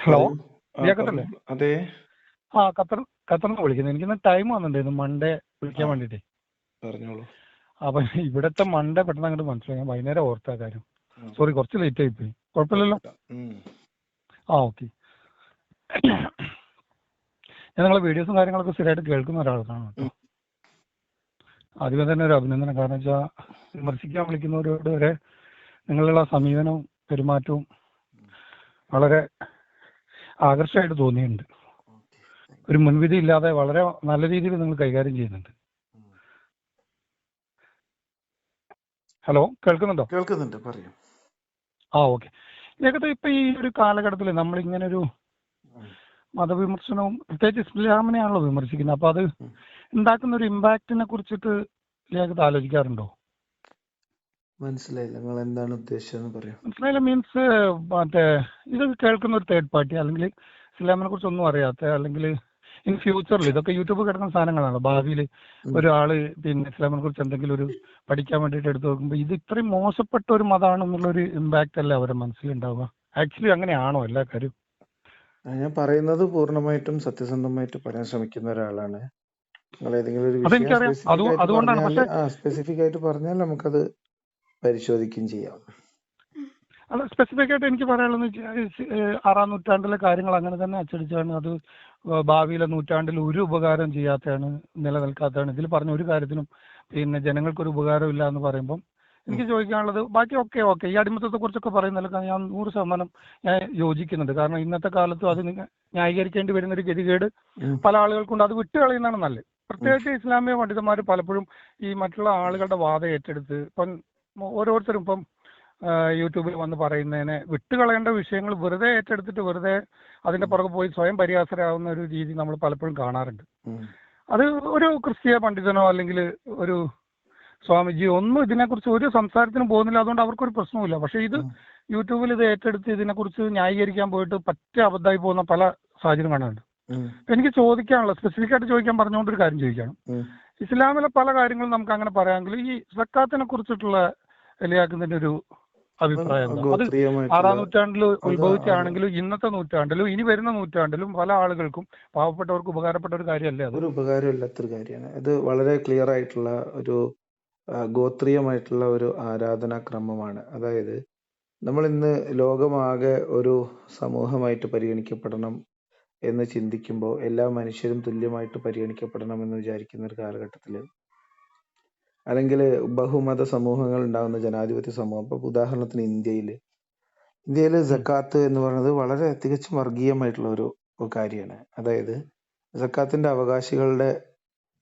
Hello, പറയൂ. ലിയാഖത്തല്ലേ? പറഞ്ഞു. അതെ. ഖത്തറിന്ന് വിളിക്കുന്നത്. എനിക്കിന്ന് ടൈം വന്നിട്ടുണ്ടായിരുന്നു മൺഡേ ആ, വിളിക്കാൻ വേണ്ടിയിട്ട്. പറഞ്ഞോളൂ. അപ്പൊ ഇവിടുത്തെ മൺഡേ പെട്ടെന്ന് അങ്ങോട്ട് മനസ്സിലായി. ഞാൻ വൈകുന്നേരം ഓർത്ത കാര്യം. ആ, സോറി, കുറച്ച് ലേറ്റ് ആയിപ്പോയി. കുഴപ്പമില്ലല്ലോ? കുഴപ്പമില്ല. ഉം. ഓക്കെ. ഞാൻ നിങ്ങളെ വീഡിയോസും കാര്യങ്ങളൊക്കെ സ്ഥിരമായിട്ട് കേൾക്കുന്ന ഒരാളാണ് കേട്ടോ. ഉം. ആദ്യമേ തന്നെ ഒരു അഭിനന്ദനം. കാരണം വെച്ചാൽ വിമർശിക്കാൻ വിളിക്കുന്നവരോട് വരെ നിങ്ങളുള്ള സമീപനവും പെരുമാറ്റവും വളരെ ആകർഷകമായിട്ട് തോന്നിയിട്ടുണ്ട്. ഓക്കേ. ഒരു മുൻവിധി ഇല്ലാതെ വളരെ നല്ല രീതിയിൽ നിങ്ങൾ കൈകാര്യം ചെയ്യുന്നുണ്ട്. ഉം. ഹലോ, കേൾക്കുന്നുണ്ടോ? കേൾക്കുന്നുണ്ട്. പറയൂ. ഓക്കെ. ഏകദേശം ഇപ്പൊ ഈ ഒരു കാലഘട്ടത്തിൽ നമ്മൾ ഇങ്ങനെ ഒരു ഉം. മതവിമർശനവും പ്രത്യേകിച്ച് ഇസ്ലാമിനെയാണല്ലോ വിമർശിക്കുന്നത്. അപ്പൊ അത് ഉം. ഉണ്ടാക്കുന്ന ഒരു ഇമ്പാക്റ്റിനെ കുറിച്ചിട്ട് ലേഖത്ത് ആലോചിക്കാറുണ്ടോ? മനസ്സിലായില്ല, നിങ്ങൾ എന്താണ് ഉദ്ദേശിച്ചതെന്ന് പറയൂ. മനസ്സിലായില്ല മീൻസ് മറ്റേ ഇത് കേൾക്കുന്ന ഒരു തേർഡ് പാർട്ടി അല്ലെങ്കിൽ ഇസ്ലാമിനെ കുറിച്ച് ഒന്നും അറിയാത്ത അല്ലെങ്കിൽ ഇൻ ഫ്യൂച്ചറിൽ ഇതൊക്കെ യൂട്യൂബ് കിടക്കുന്ന സാധനങ്ങളാണ്. ഭാവിയിൽ ഉം. ഒരാള് പിന്നെ ഇസ്ലാമിനെ കുറിച്ച് എന്തെങ്കിലും ഒരു പഠിക്കാൻ വേണ്ടിയിട്ട് എടുത്തു നോക്കുമ്പോൾ ഇത് ഇത്രയും മോശപ്പെട്ട ഒരു മതമാണെന്നുള്ളൊരു ഇമ്പാക്റ്റ് അല്ലേ അവരുടെ മനസ്സിലുണ്ടാവുക? ആക്ച്വലി അങ്ങനെയാണോ എല്ലാ കാര്യം? ഞാൻ പറയുന്നത് പൂർണ്ണമായിട്ടും സത്യസന്ധമായിട്ട് പറയാൻ ശ്രമിക്കുന്ന ഒരാളാണ്. നിങ്ങൾ ഏതെങ്കിലും ഒരു വിഷയം അതെനിക്കറിയാം. അതുകൊണ്ടാണ്. പക്ഷെ സ്പെസിഫിക് ആയിട്ട് പറഞ്ഞാൽ നമുക്കത് പരിശോധിക്കുകയും ചെയ്യാം. അത് സ്പെസിഫിക് ആയിട്ട് എനിക്ക് പറയാനുള്ളത് 6-ാം നൂറ്റാണ്ടിലെ കാര്യങ്ങൾ അങ്ങനെ തന്നെ അച്ചടിച്ചാണ്. അത് ഭാവിയിലെ നൂറ്റാണ്ടിൽ ഒരു ഉപകാരം ചെയ്യാത്തതാണ്, നിലനിൽക്കാത്തതാണ്. ഇതിൽ പറഞ്ഞ ഒരു കാര്യത്തിനും പിന്നെ ജനങ്ങൾക്കൊരു ഉപകാരം ഇല്ല എന്ന് പറയുമ്പം എനിക്ക് ചോദിക്കാനുള്ളത് ബാക്കി ഓക്കെ ഈ അടിമത്തത്തെ കുറിച്ചൊക്കെ പറയുന്നതിലൊക്കെ ഞാൻ 100% ഞാൻ യോജിക്കുന്നുണ്ട്. കാരണം ഇന്നത്തെ കാലത്തും അത് ന്യായീകരിക്കേണ്ടി വരുന്ന ഒരു ഗതികേട് പല ആളുകൾക്കുണ്ട്. അത് വിട്ടുകളയുന്നതാണ് നല്ലത്. പ്രത്യേകിച്ച് ഇസ്ലാമിക പണ്ഡിതന്മാർ പലപ്പോഴും ഈ മറ്റുള്ള ആളുകളുടെ വാദം ഏറ്റെടുത്ത് ഇപ്പം ഓരോരുത്തരും ഇപ്പം യൂട്യൂബിൽ വന്ന് പറയുന്നതിനെ വിട്ടുകളയേണ്ട വിഷയങ്ങൾ വെറുതെ ഏറ്റെടുത്തിട്ട് വെറുതെ അതിന്റെ പുറകെ പോയി സ്വയം പരിഹാസരാകുന്ന ഒരു രീതി നമ്മൾ പലപ്പോഴും കാണാറുണ്ട്. അത് ഒരു ക്രിസ്തീയ പണ്ഡിതനോ അല്ലെങ്കിൽ ഒരു സ്വാമിജിയോ ഒന്നും ഇതിനെക്കുറിച്ച് ഒരു സംസാരത്തിനും പോകുന്നില്ല. അതുകൊണ്ട് അവർക്കൊരു പ്രശ്നവുമില്ല. പക്ഷെ ഇത് യൂട്യൂബിൽ ഇത് ഏറ്റെടുത്ത് ഇതിനെക്കുറിച്ച് ന്യായീകരിക്കാൻ പോയിട്ട് പറ്റ അബദ്ധമായി പോകുന്ന പല സാഹചര്യം കാണാറുണ്ട്. എനിക്ക് ചോദിക്കാനുള്ള സ്പെസിഫിക് ആയിട്ട് ചോദിക്കാൻ പറഞ്ഞുകൊണ്ടൊരു കാര്യം ചോദിക്കണം. ഇസ്ലാമിലെ പല കാര്യങ്ങളും നമുക്ക് അങ്ങനെ പറയാമെങ്കിൽ ഈ സക്കാത്തിനെ കുറിച്ചിട്ടുള്ള എലിയാക്കുന്നതിന്റെ ഒരു അഭിപ്രായം എന്താ? അത് 6-ാം നൂറ്റാണ്ടിൽ ഉത്ഭവിച്ചാണെങ്കിലും ഇന്നത്തെ നൂറ്റാണ്ടിലും ഇനി വരുന്ന നൂറ്റാണ്ടിലും പല ആളുകൾക്കും പാവപ്പെട്ടവർക്ക് ഉപകാരപ്പെട്ട ഒരു കാര്യമല്ലേ അത്? ഒരു ഉപകാരമില്ലാത്തൊരു കാര്യമാണ്. ഇത് വളരെ ക്ലിയർ ആയിട്ടുള്ള ഒരു ഗോത്രീയമായിട്ടുള്ള ഒരു ആരാധനാക്രമമാണ്. അതായത് നമ്മൾ ഇന്ന് ലോകമാകെ ഒരു സമൂഹമായിട്ട് പരിഗണിക്കപ്പെടണം എന്ന് ചിന്തിക്കുമ്പോൾ എല്ലാ മനുഷ്യരും തുല്യമായിട്ട് പരിഗണിക്കപ്പെടണം എന്ന് വിചാരിക്കുന്ന ഒരു കാലഘട്ടത്തിൽ, അല്ലെങ്കിൽ ബഹുമത സമൂഹങ്ങൾ ഉണ്ടാകുന്ന ജനാധിപത്യ സമൂഹം, ഇപ്പൊ ഉദാഹരണത്തിന് ഇന്ത്യയിൽ സക്കാത്ത് എന്ന് പറയുന്നത് വളരെ തികച്ചും വർഗീയമായിട്ടുള്ള ഒരു കാര്യമാണ്. അതായത് സക്കാത്തിന്റെ അവകാശികളുടെ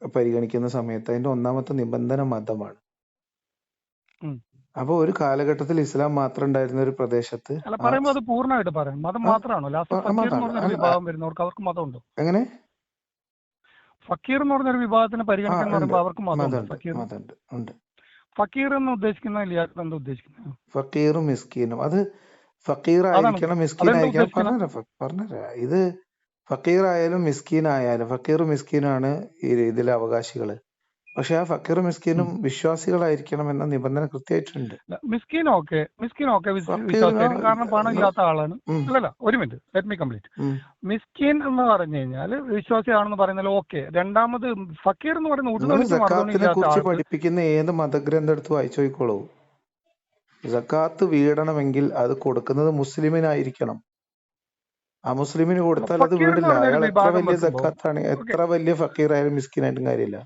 പരിഗണിക്കുന്ന സമയത്ത് അതിന്റെ ഒന്നാമത്തെ നിബന്ധന മതമാണ്. അപ്പൊ ഒരു കാലഘട്ടത്തിൽ ഇസ്ലാം മാത്രം ഉണ്ടായിരുന്ന ഒരു പ്രദേശത്ത് പറയുമ്പോൾ അത് പൂർണ്ണമായിട്ട് പറയാം മതം മാത്രമാണോ? ലാസ്റ്റ് ഫക്കീർ എന്ന് പറഞ്ഞൊരു വിഭാഗം വരുന്നവർക്ക് അവർക്ക് മതമുണ്ടോ? എങ്ങനെ ഫക്കീർ എന്ന് പറഞ്ഞൊരു വിഭാഗത്തിന് പരിഗണിക്കുന്ന പറയുമ്പോൾ അവർക്ക് മതമുണ്ട്. ഫക്കീർ എന്ന് ഉദ്ദേശിക്കുന്ന എന്താ ഉദ്ദേശിക്കുന്നത്? ഫക്കീറും മിസ്കീനും. അത് ഫക്കീർ ആയിരിക്കണം മിസ്കീനായിരിക്കണം. പറഞ്ഞുതരാം. ഇത് ഫക്കീർ ആയാലും മിസ്കീൻ ആയാലും, ഫക്കീറും മിസ്കീനാണ് ഇതിലെ അവകാശികള്. പക്ഷെ ആ ഫക്കീറും മിസ്കീനും വിശ്വാസികളായിരിക്കണം എന്ന നിബന്ധന കൃത്യമായിട്ടുണ്ട്. മിസ്കീൻ ഓക്കെ കാരണം പണം ഇല്ലാത്ത ആളാണ്. അല്ലല്ല, ഒരു മിനിറ്റ്, ലെറ്റ് മീ കംപ്ലീറ്റ്. മിസ്കീൻ എന്ന് പറഞ്ഞു കഴിഞ്ഞാൽ വിശ്വാസിയാണെന്ന് പറയുന്നത് ഓക്കെ. രണ്ടാമത് ഫക്കീർ എന്ന് പറയുന്നത് പഠിപ്പിക്കുന്ന ഏത് മതഗ്രന്ഥം എടുത്ത് വായിച്ചു നോക്കിക്കോളൂ. സക്കാത്ത് വീടണമെങ്കിൽ അത് കൊടുക്കുന്നത് മുസ്ലിമിനായിരിക്കണം. ആ മുസ്ലിമിന് കൊടുത്താൽ അത് വീടില്ല. അയാൾ എത്ര വലിയ സക്കാത്താണ്, എത്ര വലിയ ഫക്കീർ ആയാലും മിസ്കിനായിട്ടും കാര്യമില്ല.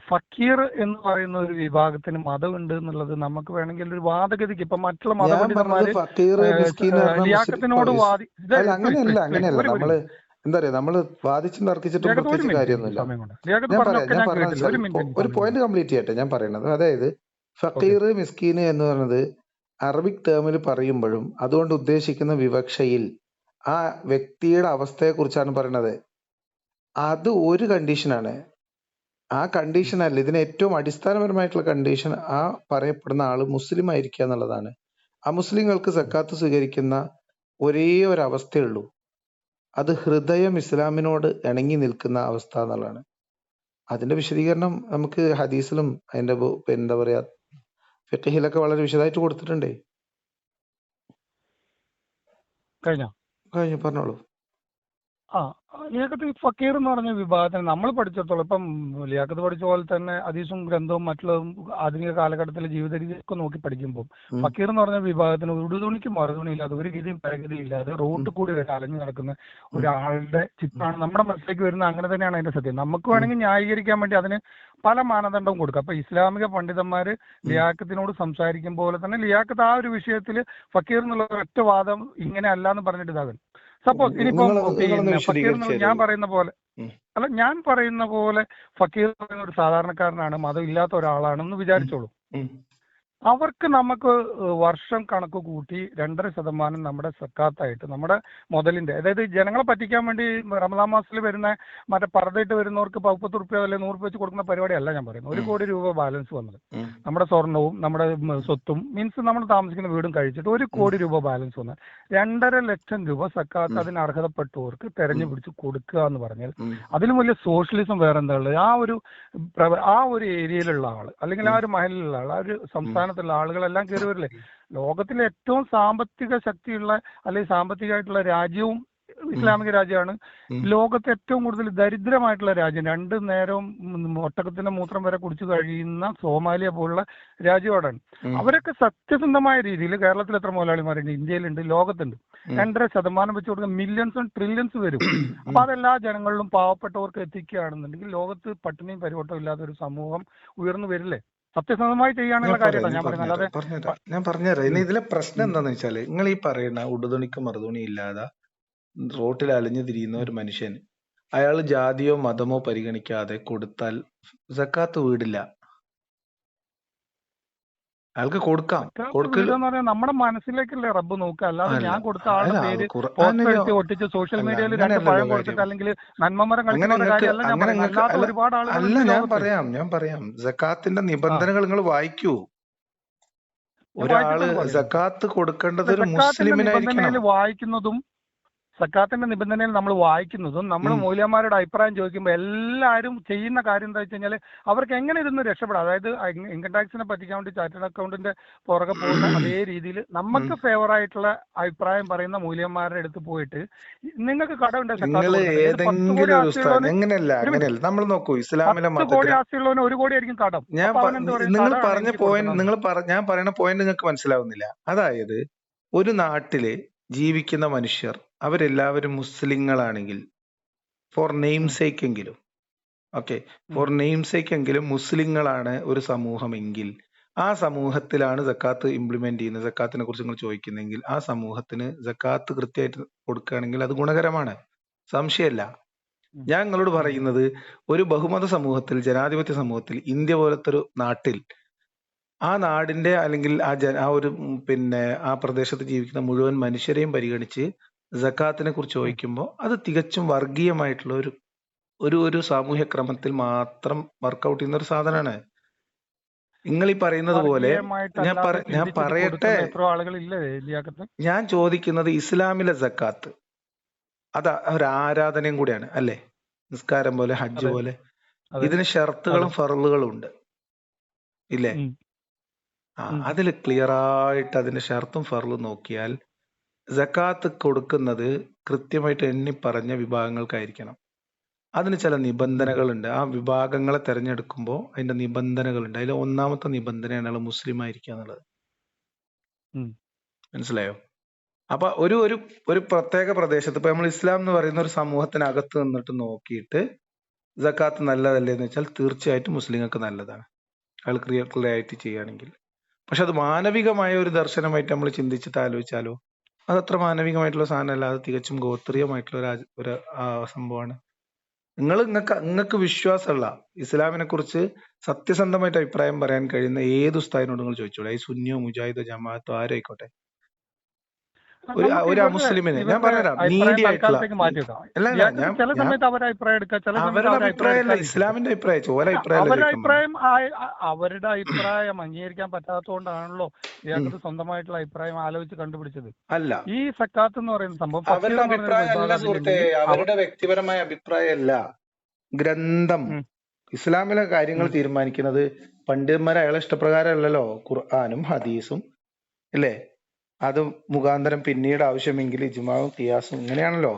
ഫക്കീർ എന്ന് പറയുന്ന ഒരു വിഭാഗത്തിന് മതമുണ്ട് എന്നുള്ളത് നമുക്ക് വേണമെങ്കിൽ ഒരു വാദഗതിക്ക് ഇപ്പൊ മറ്റുള്ള മതപണ്ഡിതന്മാര് അങ്ങനെയല്ല. നമ്മള് എന്താ പറയാ, നമ്മള് വാദിച്ചും തർക്കിച്ചിട്ടും പ്രത്യേകിച്ച് കാര്യമൊന്നുമില്ല. ഒരു പോയിന്റ് കംപ്ലീറ്റ് ചെയ്യട്ടെ ഞാൻ പറയണത്. അതായത് ഫക്കീർ മിസ്കീന് എന്ന് പറയുന്നത് അറബിക് ടേമിൽ പറയുമ്പോഴും അതുകൊണ്ട് ഉദ്ദേശിക്കുന്ന വിവക്ഷയിൽ ആ വ്യക്തിയുടെ അവസ്ഥയെ കുറിച്ചാണ് പറയുന്നത്. അത് ഒരു കണ്ടീഷനാണ്. ആ കണ്ടീഷൻ അല്ല, ഇതിന് ഏറ്റവും അടിസ്ഥാനപരമായിട്ടുള്ള കണ്ടീഷൻ ആ പറയപ്പെടുന്ന ആള് മുസ്ലിം ആയിരിക്കുക എന്നുള്ളതാണ്. ആ മുസ്ലിങ്ങൾക്ക് സക്കാത്ത് സ്വീകരിക്കുന്ന ഒരേ ഒരു അവസ്ഥയുള്ളൂ, അത് ഹൃദയം ഇസ്ലാമിനോട് ഇണങ്ങി നിൽക്കുന്ന അവസ്ഥ എന്നുള്ളതാണ്. അതിന്റെ വിശദീകരണം നമുക്ക് ഹദീസിലും അതിന്റെ എന്താ പറയാ ഫിഖ്ഹിലൊക്കെ വളരെ വിശദമായിട്ട് കൊടുത്തിട്ടുണ്ടേ. കഴിഞ്ഞു, പറഞ്ഞോളൂ. ആ ലിയാഖത്ത് ഈ ഫക്കീർ എന്ന് പറഞ്ഞ വിഭാഗത്തിന് നമ്മൾ പഠിച്ചിടത്തോളം ഇപ്പം ലിയാഖത്ത് പഠിച്ച പോലെ തന്നെ ഹദീസും ഗ്രന്ഥവും മറ്റുള്ളതും ആധുനിക കാലഘട്ടത്തിലെ ജീവിത രീതിയൊക്കെ നോക്കി പഠിക്കുമ്പോൾ ഉം, ഫക്കീർ എന്ന് പറഞ്ഞ വിഭാഗത്തിന് ഉടുതുണിക്ക് മറുതുണി ഇല്ലാതെ ഒരു ഗതിയും പരഗതിയും ഇല്ലാതെ ഉം, റോട്ടിൽ കൂടി വരെ അലഞ്ഞു നടക്കുന്ന ഉം, ഒരാളുടെ ഉം, ചിത്രമാണ് നമ്മുടെ മനസ്സിലേക്ക് വരുന്നത്. അങ്ങനെ തന്നെയാണ് അതിന്റെ സത്യം. നമുക്ക് ഉം, വേണമെങ്കിൽ ന്യായീകരിക്കാൻ വേണ്ടി അതിന് പല മാനദണ്ഡവും കൊടുക്കാം. അപ്പൊ ഇസ്ലാമിക പണ്ഡിതന്മാര് ഉം. ലിയാഖത്തിനോട് സംസാരിക്കും പോലെ തന്നെ ലിയാഖത്ത് ആ ഒരു വിഷയത്തിൽ ഫക്കീർ എന്നുള്ള ഒറ്റ വാദം ഇങ്ങനെ അല്ല എന്ന് പറഞ്ഞിട്ട് ഇതാകും. സപ്പോസ് ഇനിയിപ്പം നിങ്ങളൊന്ന് പിന്നെ ഫക്കീർ വിശദീകരിച്ചു എന്നുള്ള ഞാൻ തരുമോ? പറയുന്ന പോലെ ഉം, അല്ല, ഞാൻ പറയുന്ന പോലെ ഫക്കീർ എന്ന് പറയുന്ന ഒരു സാധാരണക്കാരനാണ്, മതം ഇല്ലാത്ത ഒരാളാണെന്ന് ഉം, വിചാരിച്ചോളൂ. ഉം, അവർക്ക് നമുക്ക് വർഷം കണക്ക് കൂട്ടി 2.5% നമ്മുടെ സക്കാത്തായിട്ട് നമ്മുടെ മുതലിന്റെ, അതായത് ജനങ്ങളെ പറ്റിക്കാൻ വേണ്ടി റമദാൻ മാസത്തിൽ വരുന്ന മറ്റേ പർദ്ദയിട്ട് വരുന്നവർക്ക് 30 റുപ്യ അല്ലെങ്കിൽ 100 വെച്ച് കൊടുക്കുന്ന പരിപാടിയല്ല ഞാൻ പറയുന്നത്. 1 ഉം, കോടി രൂപ ബാലൻസ് വന്നത് ഉം, നമ്മുടെ സ്വർണവും നമ്മുടെ സ്വത്തും മീൻസ് നമ്മൾ താമസിക്കുന്ന വീടും കഴിച്ചിട്ട് 1 ഉം, കോടി രൂപ ബാലൻസ് വന്നാൽ 2.5 ലക്ഷം രൂപ സക്കാത്ത് ഉം, അതിന് അർഹതപ്പെട്ടവർക്ക് തെരഞ്ഞു പിടിച്ച് കൊടുക്കുക എന്ന് പറഞ്ഞാൽ ഉം, അതിലും വലിയ സോഷ്യലിസം വേറെ എന്താ ഉള്ളത്? ആ ഒരു ഏരിയയിലുള്ള ആള് അല്ലെങ്കിൽ ആ ഉം, ഒരു മഹലിലുള്ള ആൾ, ആ ഒരു ഉം, സംസ്ഥാനത്തുള്ള ആളുകളെല്ലാം കയറി വരില്ലേ? ലോകത്തിലെ ഏറ്റവും സാമ്പത്തിക ശക്തിയുള്ള അല്ലെങ്കിൽ സാമ്പത്തികമായിട്ടുള്ള രാജ്യവും ഉം, ഇസ്ലാമിക രാജ്യമാണ്. ഉം, ലോകത്തെ ഏറ്റവും കൂടുതൽ ദരിദ്രമായിട്ടുള്ള രാജ്യം, 2 നേരവും ഒട്ടകത്തിന്റെ മൂത്രം വരെ കുടിച്ചു കഴിയുന്ന സോമാലിയ പോലുള്ള രാജ്യമാണ്. ഉം, അവരൊക്കെ സത്യസന്ധമായ രീതിയിൽ കേരളത്തിൽ എത്ര മുതലാളിമാരുണ്ട്, ഇന്ത്യയിലുണ്ട്, ലോകത്തുണ്ട്. ഉം. 2.5% വെച്ച് കൊടുക്കുന്ന മില്യൺസും ട്രില്യൺസ് വരും. അപ്പൊ അതെല്ലാ ജനങ്ങളിലും പാവപ്പെട്ടവർക്ക് എത്തിക്കുകയാണെന്നുണ്ടെങ്കിൽ ലോകത്ത് പട്ടിണിയും പരിവട്ടവും ഇല്ലാത്ത ഒരു സമൂഹം ഉയർന്നു വരില്ലേ? സത്യസന്ധമായി ചെയ്യാനുള്ള കാര്യമാണ് ഞാൻ പറയുന്നത്. അല്ലാതെ ഞാൻ പറഞ്ഞുതരാം. ഇനി ഉം, ഇതിലെ പ്രശ്നം ഉം, എന്താന്ന് വെച്ചാല്, നിങ്ങൾ ഈ പറയുന്ന ഉടുതുണിക്ക് മറുതുണി ഇല്ലാതെ റോട്ടിൽ അലഞ്ഞു തിരിയുന്ന ഉം. ഒരു മനുഷ്യൻ, അയാൾ ജാതിയോ മതമോ പരിഗണിക്കാതെ കൊടുത്താൽ സക്കാത്ത് വീടില്ല. അയാൾക്ക് കൊടുക്കാം. സക്കാത്ത് വീട് എന്ന് പറഞ്ഞാൽ നമ്മുടെ മനസ്സിലേക്കല്ലേ റബ്ബ് നോക്കുക. അല്ലാതെ അല്ല ഞാൻ കൊടുത്ത ആളുടെ അല്ല പേര് പോസ്റ്റർ ഖുർആനിലോ അടിച്ച് ഒട്ടിച്ച് സോഷ്യൽ അല്ല, മീഡിയയിൽ 2 അങ്ങനെയല്ലല്ലോ പഴം കൊടുത്തിട്ട് കാര്യം. അല്ലെങ്കിൽ നന്മമരം അങ്ങനെ കളിക്കുന്നവരുടെ നിങ്ങൾക്ക് കാര്യമല്ല ഞാൻ പറയുന്നത്. അല്ലാത്ത അല്ല ഒരുപാട് അല്ല ആളുകളുണ്ട് ഞാൻ ലോകത്ത്. പറയാം സക്കാത്തിന്റെ ആ നിബന്ധനകൾ നിങ്ങൾ വായിക്കൂ. ഞാൻ ഒരാള് വായിച്ചിട്ടാണ് പറയുന്നത്. സക്കാത്ത് കൊടുക്കേണ്ടത് അല്ല, ഒരു സക്കാത്തിന്റെ മുസ്ലിമിനായിരിക്കണം. നിബന്ധനയിൽ വായിക്കുന്നതും സക്കാത്തിന്റെ നിബന്ധനയിൽ നമ്മൾ വായിക്കുന്നതും നമ്മൾ ഉം, മൂല്യന്മാരുടെ അഭിപ്രായം ചോദിക്കുമ്പോൾ എല്ലാവരും ചെയ്യുന്ന കാര്യം എന്താ വെച്ച് കഴിഞ്ഞാൽ അവർക്ക് എങ്ങനെ ഇരുന്ന് രക്ഷപ്പെടാം. അതായത് ഇൻകം ടാക്സിനെ പറ്റിക്കാൻ വേണ്ടി ചാർട്ടേഡ് അക്കൗണ്ടിന്റെ പുറകെ പോകുന്ന അതേ രീതിയിൽ ഉം. നമുക്ക് ഫേവർ ആയിട്ടുള്ള അഭിപ്രായം പറയുന്ന മൂല്യന്മാരുടെ അടുത്ത് പോയിട്ട് നിങ്ങൾക്ക് കടമുണ്ട് സക്കാത്ത് നിങ്ങൾ കൊടുക്കണ്ടേ? ഇത് 10 കോടി ഏതെങ്കിലും ഒരു ആസ്തിയുള്ളവന് അങ്ങനെയല്ല നമ്മൾ നോക്കൂ, ഇസ്ലാമിലെ 10 കോടി ആസ്തിയുള്ളവന് 1 കോടി ആയിരിക്കും കടം. ഞാൻ അപ്പൊ അവൻ എന്ത് പറയും? നിങ്ങൾ കടമാണ് പറഞ്ഞ എനിക്ക് പോയിന്റ് കൊടുക്കണമെന്ന്. ഞാൻ പറയുന്ന പോയിന്റ് നിങ്ങൾക്ക് മനസ്സിലാവുന്നില്ല. അതായത് ഒരു നാട്ടില് ജീവിക്കുന്ന മനുഷ്യർ അവരെല്ലാവരും മുസ്ലിങ്ങളാണെങ്കിൽ, ഫോർ നെയിം ഉം, സേക്ക് എങ്കിലും, ഓക്കെ, ഉം, ഫോർ നെയിം സേക്ക് എങ്കിലും മുസ്ലിങ്ങളാണ് ഒരു സമൂഹമെങ്കിൽ, ആ സമൂഹത്തിലാണ് സക്കാത്ത് ഇംപ്ലിമെന്റ് ചെയ്യുന്നത്, സക്കാത്തിനെ കുറിച്ച് നിങ്ങൾ ചോദിക്കുന്നെങ്കിൽ ആ സമൂഹത്തിന് സക്കാത്ത് കൃത്യമായിട്ട് കൊടുക്കുകയാണെങ്കിൽ അത് ഗുണകരമാണ്, സംശയമല്ല. ഉം, ഞാൻ നിങ്ങളോട് ഉം, പറയുന്നത്, ഒരു ബഹുമത സമൂഹത്തിൽ, ജനാധിപത്യ സമൂഹത്തിൽ, ഇന്ത്യ പോലത്തെ ഒരു നാട്ടിൽ, ആ നാടിന്റെ അല്ലെങ്കിൽ ആ ഒരു പിന്നെ ആ പ്രദേശത്ത് ജീവിക്കുന്ന മുഴുവൻ മനുഷ്യരെയും പരിഗണിച്ച് സക്കാത്തിനെ കുറിച്ച് ഉം. ചോദിക്കുമ്പോൾ അത് തികച്ചും വർഗീയമായിട്ടുള്ള ഒരു ഒരു ഒരു സാമൂഹ്യ ക്രമത്തിൽ മാത്രം വർക്കൗട്ട് ചെയ്യുന്ന ഒരു സാധനമാണ്. നിങ്ങൾ ഈ പറയുന്നത് പോലെ വർഗീയമായിട്ടല്ലാതെ ഞാൻ ചിന്തിച്ചിട്ട് പറയട്ടെ. കൊടുക്കുന്ന എത്രയോ ആളുകളില്ലേ ലിയാഖത്ത്? ഞാൻ ചോദിക്കുന്നത് ഇസ്ലാമിലെ സക്കാത്ത് അത് ഒരു ആരാധനയും കൂടിയാണ് അല്ലേ? നിസ്കാരം പോലെ, ഹജ്ജ് അതെ, പോലെ. അതെ, ഇതിന് അതെ. ഷർത്തുകളും ഫറലുകളും ഉണ്ട്, ഇല്ലേ? ഉം, ഉം. അതിൽ ക്ലിയർ ആയിട്ട് അതിന്റെ ഷർത്തും ഫറലും നോക്കിയാൽ സക്കാത്ത് കൊടുക്കുന്നത് കൃത്യമായിട്ട് എണ്ണി പറഞ്ഞ വിഭാഗങ്ങൾക്കായിരിക്കണം. അതിന് ചില ഉം, നിബന്ധനകളുണ്ട്. ആ വിഭാഗങ്ങളെ തെരഞ്ഞെടുക്കുമ്പോൾ അതിന്റെ നിബന്ധനകളുണ്ട്. അതിൽ ഒന്നാമത്തെ നിബന്ധനയാണ് അയാൾ മുസ്ലിം ആയിരിക്കുക എന്നുള്ളത്. ഉം. മനസ്സിലായോ? അപ്പൊ ഒരു ഒരു ഒരു പ്രത്യേക പ്രദേശത്ത്, ഇപ്പൊ നമ്മൾ ഇസ്ലാം എന്ന് പറയുന്ന ഒരു സമൂഹത്തിനകത്ത് നിന്നിട്ട് നോക്കിയിട്ട് സക്കാത്ത് നല്ലതല്ലേ എന്ന് വെച്ചാൽ തീർച്ചയായിട്ടും മുസ്ലിങ്ങൾക്ക് നല്ലതാണ്, അയാൾ ക്ലിയർ ആയിട്ട് ചെയ്യുകയാണെങ്കിൽ. പക്ഷെ അത് മാനവികമായ ഒരു ദർശനമായിട്ട് നമ്മൾ ചിന്തിച്ചിട്ട് ആലോചിച്ചാലോ, അതത്ര മാനവികമായിട്ടുള്ള സാധനമല്ല, അത് തികച്ചും ഗോത്രീയമായിട്ടുള്ള ഒരു സംഭവമാണ്. നിങ്ങൾക്ക് വിശ്വാസമുള്ള, ഇസ്ലാമിനെ കുറിച്ച് സത്യസന്ധമായിട്ട് അഭിപ്രായം പറയാൻ കഴിയുന്ന ഏത് ഉസ്താദിനോട് നിങ്ങൾ ചോദിച്ചോളൂ, ഈ സുന്നിയോ മുജാഹിദോ ജമാഅത്തോ ആരും ആയിക്കോട്ടെ, നമുക്ക് ഒരു അമുസ്ലിമിന് ഞാൻ ഇവരുടെ പറഞ്ഞുതരാം, അഭിപ്രായം നീഡി ആയിട്ടുള്ള, തൽക്കാലത്തേക്ക് മാറ്റി വെക്കാം. അല്ല ലിയാഖത്ത് ചില ഞാൻ സമയത്ത് അവരുടെ അഭിപ്രായം എടുക്കുക, ചില സമയത്ത് അവരുടെ അവരുടെ അഭിപ്രായം അഭിപ്രായമല്ല, എടുക്കാതിരിക്കുക. ഇസ്ലാമിന്റെ അഭിപ്രായം, ഓല അല്ല, അഭിപ്രായമല്ല അവരുടെ ചോദിക്കാൻ പറഞ്ഞു. അഭിപ്രായം അവരുടെ അഭിപ്രായം അംഗീകരിക്കാൻ പറ്റാത്തതുകൊണ്ടാണല്ലോ ലിയാഖത്ത് സ്വന്തമായിട്ടുള്ള അഭിപ്രായം ആലോചിച്ച് കണ്ടുപിടിച്ചത്. അല്ല, ഈ സക്കാത്ത് എന്ന് പറയുന്ന സംഭവം, ഫക്കീർ അവരുടെ എന്ന് പറയുന്ന ഒരു അഭിപ്രായം അല്ല വിഭാഗം സുഹൃത്തെ, അതിലുണ്ടെങ്കിൽ അവരുടെ വ്യക്തിപരമായ അഭിപ്രായമല്ല. ഗ്രന്ഥം, ഉം, ഇസ്ലാമിലെ കാര്യങ്ങൾ ഉം, തീരുമാനിക്കുന്നത് പണ്ഡിതന്മാരെ അയാളെ ഇഷ്ടപ്രകാരം അല്ലല്ലോ, ഖുർആാനും ഹദീസും, ഇല്ലേ? അത് മുഖാന്തരം പിന്നീട് ആവശ്യമെങ്കിൽ ഇജ്മാവും ഖിയാസും ഇങ്ങനെയാണല്ലോ.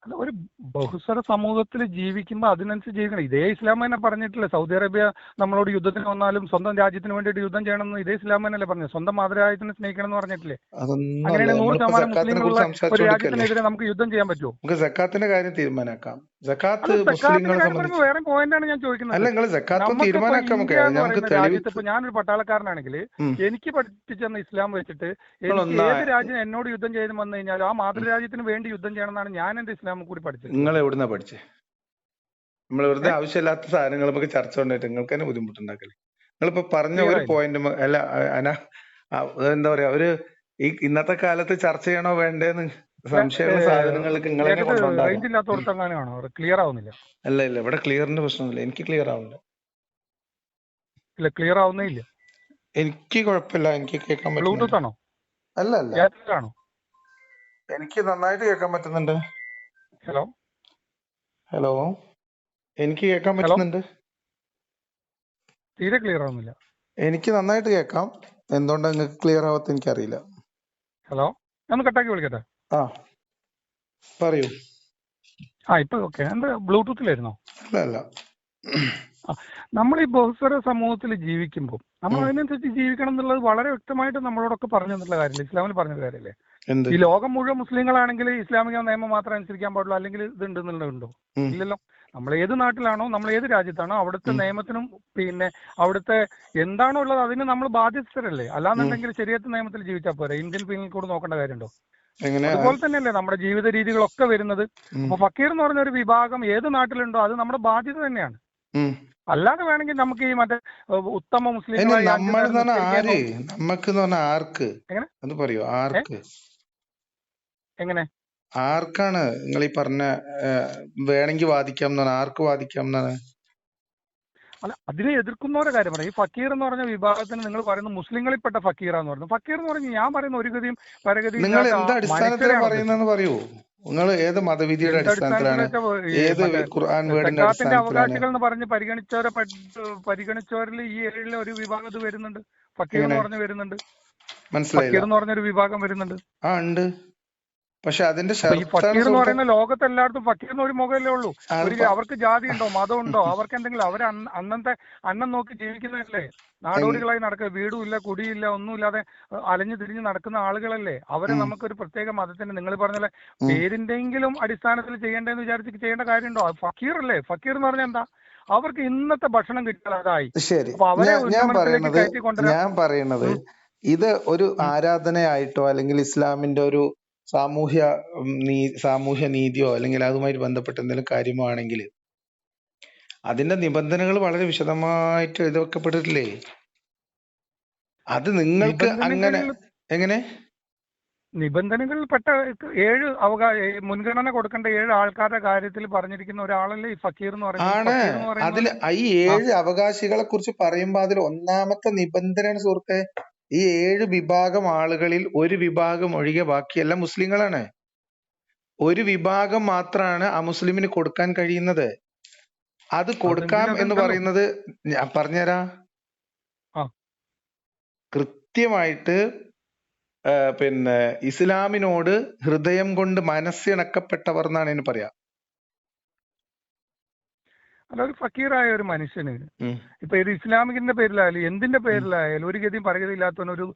അല്ല, ഒരു ബഹുസ്വര സമൂഹത്തിൽ ജീവിക്കുമ്പോൾ അതിനനുസരിച്ച് ജീവിക്കണം. ഇതേ ഇസ്ലാം തന്നെ പറഞ്ഞിട്ടില്ലേ, സൗദി അറേബ്യ നമ്മളോട് യുദ്ധത്തിന് വന്നാലും സ്വന്തം രാജ്യത്തിന് വേണ്ടിയിട്ട് യുദ്ധം ചെയ്യണമെന്ന് ഇതേ ഇസ്ലാം തന്നെയല്ലേ പറഞ്ഞത്. സ്വന്തം മാതൃരാജ്യത്തിനെ സ്നേഹിക്കണം എന്ന് പറഞ്ഞിട്ടില്ലേ? അതൊന്നും അല്ല. അങ്ങനെയാണെങ്കിൽ നമ്മളിപ്പോ 100% സക്കാത്തിനെ മുസ്ലിങ്ങളുള്ള കുറിച്ച് ഒരു സംസാരിച്ചുകൊണ്ടിരിക്കല്ലേ. രാജ്യത്തിനെതിരെ നമുക്ക് യുദ്ധം ചെയ്യാൻ പറ്റുമോ? നമുക്ക് സക്കാത്തിന്റെ കാര്യം തീരുമാനാക്കാം. സക്കാത്ത് അല്ല, സക്കാത്തിന്റെ മുസ്ലിങ്ങളെ കാര്യം സംബന്ധിച്ച് പറയുമ്പോൾ വേറെ പോയിന്റാണ് ഞാൻ അല്ല, ചോദിക്കുന്നത്. നിങ്ങൾ സക്കാത്തും നമുക്കിപ്പോ തീരുമാനാക്കാം. നമുക്ക് ഇന്ത്യ എന്ന് നമുക്ക് പറയുന്ന തെളിവ് രാജ്യത്ത് ഇപ്പൊ ഞാനൊരു പട്ടാളക്കാരനാണെങ്കിൽ ഉം. എനിക്ക് പഠിപ്പിച്ചെന്ന ഇസ്ലാം വെച്ചിട്ട് എനിക്ക് നിങ്ങളൊന്നാ ഏത് രാജ്യം എന്നോട് യുദ്ധം ചെയ്ത് വന്നു കഴിഞ്ഞാലും ആ മാതൃരാജ്യത്തിന് വേണ്ടി യുദ്ധം ചെയ്യണമെന്നാണ് ഞാൻ എന്റെ ഇസ്ലാം കൂടി നിങ്ങൾ പഠിച്ചിട്ടുള്ളത്. എവിടുന്നാ പഠിച്ചേ? നമ്മൾ വെറുതെ ഏഹ് ആവശ്യമില്ലാത്ത സാധനങ്ങൾ നമുക്ക് ചർച്ച കൊണ്ടിട്ട് നിങ്ങൾക്ക് തന്നെ ബുദ്ധിമുട്ടുണ്ടാക്കല്ലേ. നിങ്ങളിപ്പോ പറഞ്ഞ ക്ലിയർ ഒരു ആയില്ല? പോയിന്റ് അല്ല എന്താ പറയാ, ഒരു ഈ ഇന്നത്തെ കാലത്ത് ചർച്ച ചെയ്യണോ വേണ്ടേന്ന് സംശയമുള്ള സാധനങ്ങൾക്ക് നിങ്ങൾ തന്നെ കേട്ടിട്ട് കൊണ്ടുണ്ടാക്കാം. റേഞ്ച് ഇല്ലാത്തടത്തങ്ങാനാണോ? ക്ലിയർ ആവുന്നില്ല. ഇല്ല ഇവിടെ ക്ലിയറിന്റെ പ്രശ്നമില്ല. എനിക്ക് ക്ലിയർ ആവുന്നുണ്ട്. ഇല്ല, ക്ലിയർ ആവുന്നേ ഇല്ല. എനിക്ക് കുഴപ്പമില്ല. എനിക്ക് കേൾക്കാൻ പറ്റുന്നുണ്ട്. ബ്ലൂടൂത്ത് ആണോ? അല്ല എയർടെൽ ആണോ? എനിക്ക് നന്നായിട്ട് കേൾക്കാൻ പറ്റുന്നുണ്ട്. ഹലോ ഹലോ, എനിക്ക് കേൾക്കാൻ ഹലോ, പറ്റുന്നുണ്ട്. തീരെ ക്ലിയർ ആവുന്നില്ല. എനിക്ക് നന്നായിട്ട് കേൾക്കാം. എന്തുകൊണ്ടാ നിങ്ങൾക്ക് ക്ലിയർ ആവാത്ത എനിക്കറിയില്ല. ഹലോ, ഒന്ന് കട്ടാക്കി വിളിക്കട്ടെ. ആ പറയൂ. ഇപ്പൊ ഓക്കെ. എന്താ ബ്ലൂടൂത്തിലായിരുന്നോ? അല്ല നമ്മൾ ഈ ബഹുസ്വര സമൂഹത്തിൽ ജീവിക്കുമ്പോൾ നമ്മൾ അതിനനുസരിച്ച് ജീവിക്കണം എന്നുള്ളത് വളരെ വ്യക്തമായിട്ട് നമ്മളോടൊക്കെ പറഞ്ഞു തന്നിട്ടുള്ള കാര്യമില്ല, ഇസ്ലാമിൽ പറഞ്ഞ കാര്യമല്ലേ? എന്ത് ഈ ലോകം മുഴുവൻ മുസ്ലിങ്ങളാണെങ്കിൽ ഇസ്ലാമിക നിയമം മാത്രം അനുസരിക്കാൻ പാടുള്ളൂ, അല്ലെങ്കിൽ ഇത് ഉണ്ടെന്നുള്ളതുണ്ടോ? ഇല്ലല്ലോ. നമ്മൾ ഏത് നാട്ടിലാണോ, നമ്മൾ ഏത് രാജ്യത്താണോ അവിടുത്തെ നിയമത്തിനും പിന്നെ അവിടുത്തെ എന്താണോ ഉള്ളത് അതിന് നമ്മൾ ബാധ്യസ്ഥരല്ലേ? അല്ലാന്നുണ്ടെങ്കിൽ ശരിയത്ത് നിയമത്തിൽ ജീവിച്ചാൽ പോരെ, ഇന്ത്യൻ പീനൽ കോഡ് നോക്കേണ്ട കാര്യമുണ്ടോ? എങ്ങനെ അതുപോലെ തന്നെയല്ലേ നമ്മുടെ ജീവിത രീതികളൊക്കെ വരുന്നത്. അപ്പൊ ഫക്കീർ എന്ന് പറഞ്ഞ ഒരു വിഭാഗം ഏത് നാട്ടിലുണ്ടോ അത് നമ്മുടെ ബാധ്യത തന്നെയാണ്. അല്ലാതെ വേണമെങ്കിൽ നമുക്ക് ഈ മറ്റേ ഉത്തമ മുസ്ലിങ്ങളായി അത് പറയൂ. ആർക്ക് എങ്ങനെ ആർക്കാണ് നിങ്ങൾ ഈ പറഞ്ഞ വേണമെങ്കിൽ വാദിക്കാം എന്നാണ്? ആർക്ക് വാദിക്കാം എന്നാണ്? അല്ല, അതിനെ എതിർക്കുന്നവരുടെ കാര്യം പറയാം. ഈ ഫക്കീർ എന്ന് പറഞ്ഞ വിഭാഗത്തിന് നിങ്ങൾ പറയുന്നത് മുസ്ലിങ്ങളിൽപ്പെട്ട ഫക്കീറാന്ന് പറയുന്നത്. ഫക്കീർ എന്ന് പറഞ്ഞാൽ ഞാൻ പറയുന്ന ഒരു ഗതിയും പരഗതിയും നിങ്ങൾ എന്ത് അടിസ്ഥാനത്തിലാണ് പറയുന്നതെന്ന് പറയൂ. നിങ്ങൾ ഏത് മതവിധിയുടെ അടിസ്ഥാനത്തിലാണ്? ഏത് ഖുർആൻ വേർഡിന്റെ സക്കാത്തിന്റെ അടിസ്ഥാനത്തിലാണ്? അവകാശികൾ എന്ന് പറഞ്ഞ് പരിഗണിച്ചവരിൽ ഈ ഏഴിലെ ഒരു വിഭാഗം ഇത് വരുന്നുണ്ട്. ഫക്കീർ എന്ന് പറഞ്ഞ് വരുന്നുണ്ട്. മനസ്സിലായില്ല. ഫക്കീർ എന്ന് പറഞ്ഞൊരു വിഭാഗം വരുന്നുണ്ട്. ഉണ്ട്. പക്ഷെ അതിന്റെ ഈ ഫക്കീർ എന്ന് പറയുന്ന ലോകത്ത് എല്ലായിടത്തും ഫക്കീറിന് ഒരു മുഖമല്ലേ ഉള്ളൂ. അവർക്ക് ജാതി ഉണ്ടോ, മതം ഉണ്ടോ? അവർക്ക് എന്തെങ്കിലും അവർ അന്നത്തെ അന്നം നോക്കി ജീവിക്കുന്നതല്ലേ? നാടോടികളായി നടക്കുക, വീടും ഇല്ല, കുടിയില്ല, ഒന്നുമില്ലാതെ അലഞ്ഞു തിരിഞ്ഞ് നടക്കുന്ന ആളുകളല്ലേ? അവരെ നമുക്കൊരു പ്രത്യേക മതത്തിന് നിങ്ങൾ പറഞ്ഞ പേരിന്റെങ്കിലും അടിസ്ഥാനത്തിൽ ചെയ്യേണ്ടതെന്ന് വിചാരിച്ച് ചെയ്യേണ്ട കാര്യമുണ്ടോ? ഫക്കീർ അല്ലേ? ഫക്കീർ എന്ന് പറഞ്ഞാൽ എന്താ? അവർക്ക് ഇന്നത്തെ ഭക്ഷണം കിട്ടിയാൽ അതായി. അപ്പൊ അവരെ ഞാൻ പറയുന്നത് ഇത് ഒരു ആരാധനയായിട്ടോ അല്ലെങ്കിൽ ഇസ്ലാമിന്റെ ഒരു സാമൂഹ്യ നീതിയോ അല്ലെങ്കിൽ അതുമായി ബന്ധപ്പെട്ട എന്തെങ്കിലും കാര്യമാണെങ്കിൽ അതിന്റെ നിബന്ധനകൾ വളരെ വിശദമായിട്ട് എഴുതപ്പെട്ടിട്ടില്ലേ? അത് നിങ്ങൾക്ക് അങ്ങനെ എങ്ങനെ നിബന്ധനകളിൽപ്പെട്ട 7 മുൻഗണന കൊടുക്കേണ്ട 7 ആൾക്കാരുടെ കാര്യത്തിൽ പറഞ്ഞിരിക്കുന്ന ഒരാളല്ലേ ഈ ഫക്കീർ എന്ന് പറയുന്നത്? അതിൽ ഈ 7 അവകാശികളെ കുറിച്ച് പറയുമ്പോ അതിൽ ഒന്നാമത്തെ നിബന്ധനയാണ് സുഹൃത്തെ, ഈ 7 വിഭാഗം ആളുകളിൽ ഒരു വിഭാഗം ഒഴികെ ബാക്കിയെല്ലാം മുസ്ലിങ്ങളാണ്. ഒരു വിഭാഗം മാത്രമാണ് അമുസ്ലിമിന് കൊടുക്കാൻ കഴിയുന്നത്. അത് കൊടുക്കാം എന്ന് പറയുന്നത് ഞാൻ പറഞ്ഞുതരാ. കൃത്യമായിട്ട് പിന്നെ ഇസ്ലാമിനോട് ഹൃദയം കൊണ്ട് മനസ്സിണക്കപ്പെട്ടവർ എന്നാണ് ഇതിന് പറയാ. അല്ല, ഒരു ഫക്കീറായ ഒരു മനുഷ്യന് ഇപ്പൊ ഇത് ഇസ്ലാമിക്കിന്റെ പേരിലായാലും എന്തിന്റെ പേരിലായാലും ഒരു ഗതിയും പരഗതിയില്ലാത്തവനൊരു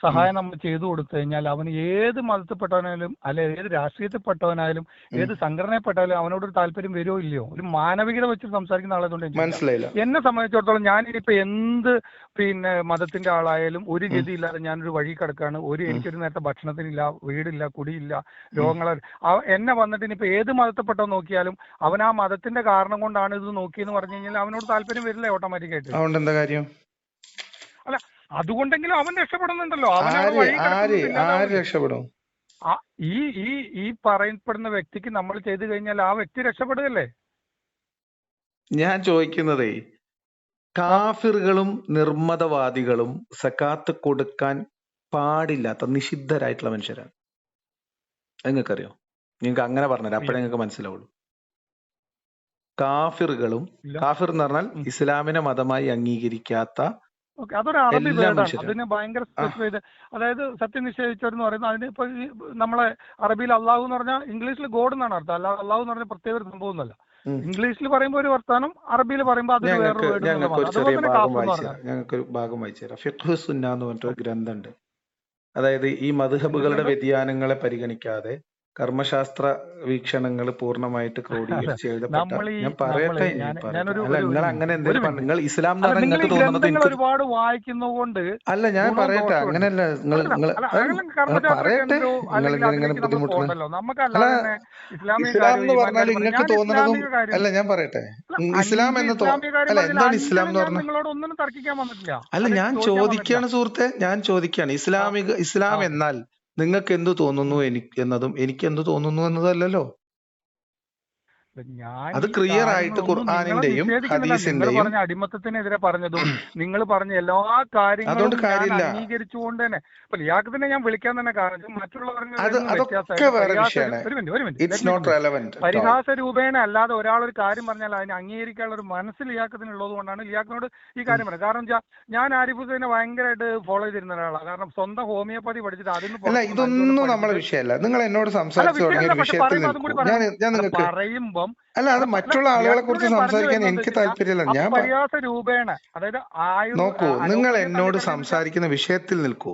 സഹായം നമ്മൾ ചെയ്തു കൊടുത്തു കഴിഞ്ഞാൽ അവന് ഏത് മതത്തിൽപ്പെട്ടവനായാലും അല്ലെ ഏത് രാഷ്ട്രീയത്തിൽപ്പെട്ടവനായാലും ഏത് സംഘടനയിൽപ്പെട്ടാലും അവനോടൊരു താല്പര്യം വരുമോ ഇല്ലയോ? ഒരു മാനവികത വെച്ച് സംസാരിക്കുന്ന ആളായതുകൊണ്ട് മനസ്സിലായില്ല. എന്നെ സംബന്ധിച്ചിടത്തോളം ഞാനിപ്പോ എന്ത് പിന്നെ മതത്തിന്റെ ആളായാലും ഒരു ഗതിയില്ലാതെ ഞാനൊരു വഴി കിടക്കാണ്. എനിക്കൊരു നേരത്തെ ഭക്ഷണത്തിനില്ല, വീടില്ല, കുടിയില്ല, രോഗങ്ങൾ. എന്നെ വന്നിട്ട് ഇനിയിപ്പോ ഏത് മതത്തിൽപ്പെട്ടോ നോക്കിയാലും അവൻ ആ മതത്തിന്റെ കാരണം കൊണ്ടാണ് ഇത് നോക്കിയെന്ന് പറഞ്ഞു കഴിഞ്ഞാൽ അവനോട് താല്പര്യം വരില്ല ഓട്ടോമാറ്റിക്കായിട്ട്. അതുകൊണ്ട് എന്താ കാര്യം? അല്ല, അതുകൊണ്ടെങ്കിലും അവൻ രക്ഷപ്പെടുന്നുണ്ടല്ലോ. രക്ഷപ്പെടും. ഈ പറയപ്പെടുന്ന വ്യക്തിക്ക് നമ്മൾ ചെയ്തു കഴിഞ്ഞാൽ ആ വ്യക്തി രക്ഷപ്പെടുകയല്ലേ? ഞാൻ ചോദിക്കുന്നതേ, കാഫിറുകളും നിർമ്മതവാദികളും സക്കാത്ത് കൊടുക്കാൻ പാടില്ലാത്ത നിഷിദ്ധരായിട്ടുള്ള മനുഷ്യരാണ്. നിങ്ങൾക്കറിയോ? നിങ്ങൾക്ക് അങ്ങനെ പറഞ്ഞുതരാം, അപ്പോഴേ നിങ്ങൾക്ക് മനസ്സിലാവുള്ളൂ. കാഫിർ എന്ന് പറഞ്ഞാൽ ഇസ്ലാമിനെ മതമായി അംഗീകരിക്കാത്ത ഓക്കെ, അതൊരു അറബി എല്ലാ വേർഡാണ്. മനുഷ്യരും. അതിന് ഭയങ്കര ആ സ്പെസിഫൈ ചെയ്ത്, അതായത് സത്യനിഷേധിച്ചവരെന്ന് പറയുന്നത് അതിന് ഇപ്പൊ നമ്മളെ അറബിയിൽ അള്ളാഹു എന്ന് പറഞ്ഞാൽ ഇംഗ്ലീഷിൽ ഗോഡ് എന്നാണ് അർത്ഥം. അല്ലാതെ അള്ളാഹു എന്ന് പറഞ്ഞ പ്രത്യേക ഒരു സംഭവമൊന്നുമല്ല. ഉം. ഇംഗ്ലീഷിൽ പറയുമ്പോൾ ഒരു വർത്താനം, അറബിയിൽ പറയുമ്പോൾ അതൊരു വേറൊരു വേർഡ് എന്നുള്ള ഞങ്ങൾക്ക് മാത്രം. ഒരു അതുപോലെ ചെറിയ തന്നെ ഭാഗം കാഫർ എന്ന് വായിച്ചു പറഞ്ഞാൽ തരാം. ഞങ്ങൾക്കൊരു ഭാഗം വായിച്ചു തരാം. ഫിഖ്ഹ് സുന്ന എന്ന് പറഞ്ഞിട്ടൊരു ഗ്രന്ഥമുണ്ട്. അതായത് ഈ എന്ത് മദ്ഹബുകളുടെ ഗ്രന്ഥം? വ്യതിയാനങ്ങളെ പരിഗണിക്കാതെ കർമ്മശാസ്ത്ര വീക്ഷണങ്ങൾ പൂർണ്ണമായിട്ട് അല്ല, ക്രോഡീകരിച്ച് എഴുതപ്പെട്ട, നമ്മളീ ഞാൻ നമ്മള് പറയട്ടെ, ഇനി ഞാൻ പറയട്ടെ. ഞാനൊരു അല്ല, ഒരു നിങ്ങൾ ഒരു അങ്ങനെ മിനിറ്റ് ഒരു എന്തെങ്കിലും പറഞ്ഞു, മിനിറ്റ് നിങ്ങൾ ഇസ്ലാം എന്ന് അല്ല, പറഞ്ഞാൽ നിങ്ങൾ ഈ നിങ്ങൾക്ക് തോന്നുന്നത് ഗ്രന്ഥങ്ങൾ എനിക്ക് ഒരുപാട് വായിക്കുന്നതുകൊണ്ട് അല്ല, ഞാൻ ഗുണവും പറയട്ടെ, ദോഷവും ഉണ്ട്. അങ്ങനെയല്ല. നിങ്ങൾ അല്ല നിങ്ങൾ അല്ല അതെല്ലാം കർമ്മശാസ്ത്ര പറയട്ടെ. കേന്ദ്രവും നിങ്ങൾ അല്ലെങ്കിൽ എന്തിനാ ഇങ്ങനെ അതിലേക്ക് നമ്മൾ ബുദ്ധിമുട്ടുന്നത്? പോകണ്ടല്ലോ. നമുക്ക് അല്ല, അല്ലാതെ തന്നെ ഇസ്ലാമിക ഇസ്ലാം കാര്യവും എന്ന് ഈമാൻ പറഞ്ഞാൽ കാര്യം പറയാം. നിങ്ങൾക്ക് ഞാൻ തോന്നുന്നതും ഇസ്ലാമിക കാര്യം അല്ല, ഞാൻ പറയട്ടെ. അല്ല, ഇസ്ലാം എന്ന് ഇസ്ലാമിക കാര്യം അല്ല, പറഞ്ഞാൽ എന്താണ് ഇസ്ലാം അഞ്ചിലും എന്ന് ഞാൻ പറഞ്ഞാൽ? നിങ്ങളോട് ഒന്നിനും തർക്കിക്കാൻ വന്നിട്ടില്ല. അല്ല, അതിലേക്ക് ഞാൻ ചോദിക്കാൻ വന്നിട്ടില്ല. ചോദിക്കുകയാണ് സുഹൃത്തെ, ഞാൻ ചോദിക്കുകയാണ്. ആ ഇസ്ലാം ആ എന്നാൽ നിങ്ങൾക്ക് എന്ത് തോന്നുന്നു ഉം. എന്നതും എനിക്ക് എന്ത് തോന്നുന്നു എന്നതല്ലല്ലോ. ഞാൻ അത് ഈ ക്ലിയർ ആയിട്ട് കാര്യങ്ങളൊന്നും നിങ്ങളെ ഖുർആനിന്റെയും നിഷേധിക്കുന്നില്ല. നിങ്ങൾ ഹദീസിന്റെയും. പറഞ്ഞ അടിമത്തത്തിനെതിരെ പറഞ്ഞതും നിങ്ങൾ പറഞ്ഞ എല്ലാ കാര്യങ്ങളും അതുകൊണ്ട് ഞാൻ കാര്യമില്ല. അംഗീകരിച്ചുകൊണ്ട് തന്നെ ഇപ്പൊ ലിയാഖത്തിനെ ഞാൻ വിളിക്കാൻ തന്നെ കാരണം മറ്റുള്ളവരിൽ നിന്നും അതൊക്കെ വ്യത്യാസമായിട്ട് വേറെ പരിഹാസ വിഷയമാണ്. ഒരു minute it's not relevant at all. പരിഹാസ രൂപേണ അല്ലാതെ ഒരാൾ ഒരു കാര്യം പറഞ്ഞാൽ അതിനെ അംഗീകരിക്കാനുള്ള ഒരു മനസ്സ് ലിയാഖത്തിനുള്ളത് കൊണ്ടാണ് ലിയാഖത്തിനോട് ഈ കാര്യം പറയുന്നത്. കാരണം വെച്ചാൽ ഞാൻ ആരിഫ് ഹുസൈനെ ഭയങ്കരമായിട്ട് ഫോളോ ചെയ്തിരുന്ന ഒരാളാണ്. കാരണം സ്വന്തം ഹോമിയോപ്പതി പഠിച്ചിട്ട് അതിന് അല്ല, പുറത്ത് വന്ന് 5 കൊല്ലം ഇതൊന്നും നമ്മളെ പഠിച്ചിട്ട് വിഷയമല്ല. നിങ്ങൾ എന്നോട് അല്ല സംസാരിച്ചു തുടങ്ങിയ വിഷയമല്ല. ഒരു പക്ഷെ വിഷയത്തിൽ പറയുമ്പോൾ അതും നിൽക്കൂ. കൂടി ഞാൻ പറയണം. ഞാൻ അല്ല നിങ്ങൾക്ക് പറയുമ്പം അല്ല, അത് അല്ല മറ്റുള്ള ആളുകളെ ലിയാഖത്തിനോട് കുറിച്ച് ഞാൻ പറഞ്ഞു സംസാരിക്കാൻ വരുന്നത് എനിക്ക് വെച്ച് കഴിഞ്ഞാൽ താല്പര്യമില്ല. ഞാൻ അപര്യാസ രൂപേണ, അതായത് നോക്കൂ, നിങ്ങൾ അലോപ്പതിയെ എന്നോട് തള്ളിപ്പറയുന്ന വെച്ചാൽ സംസാരിക്കുന്ന വിഷയത്തിൽ നിൽക്കൂ.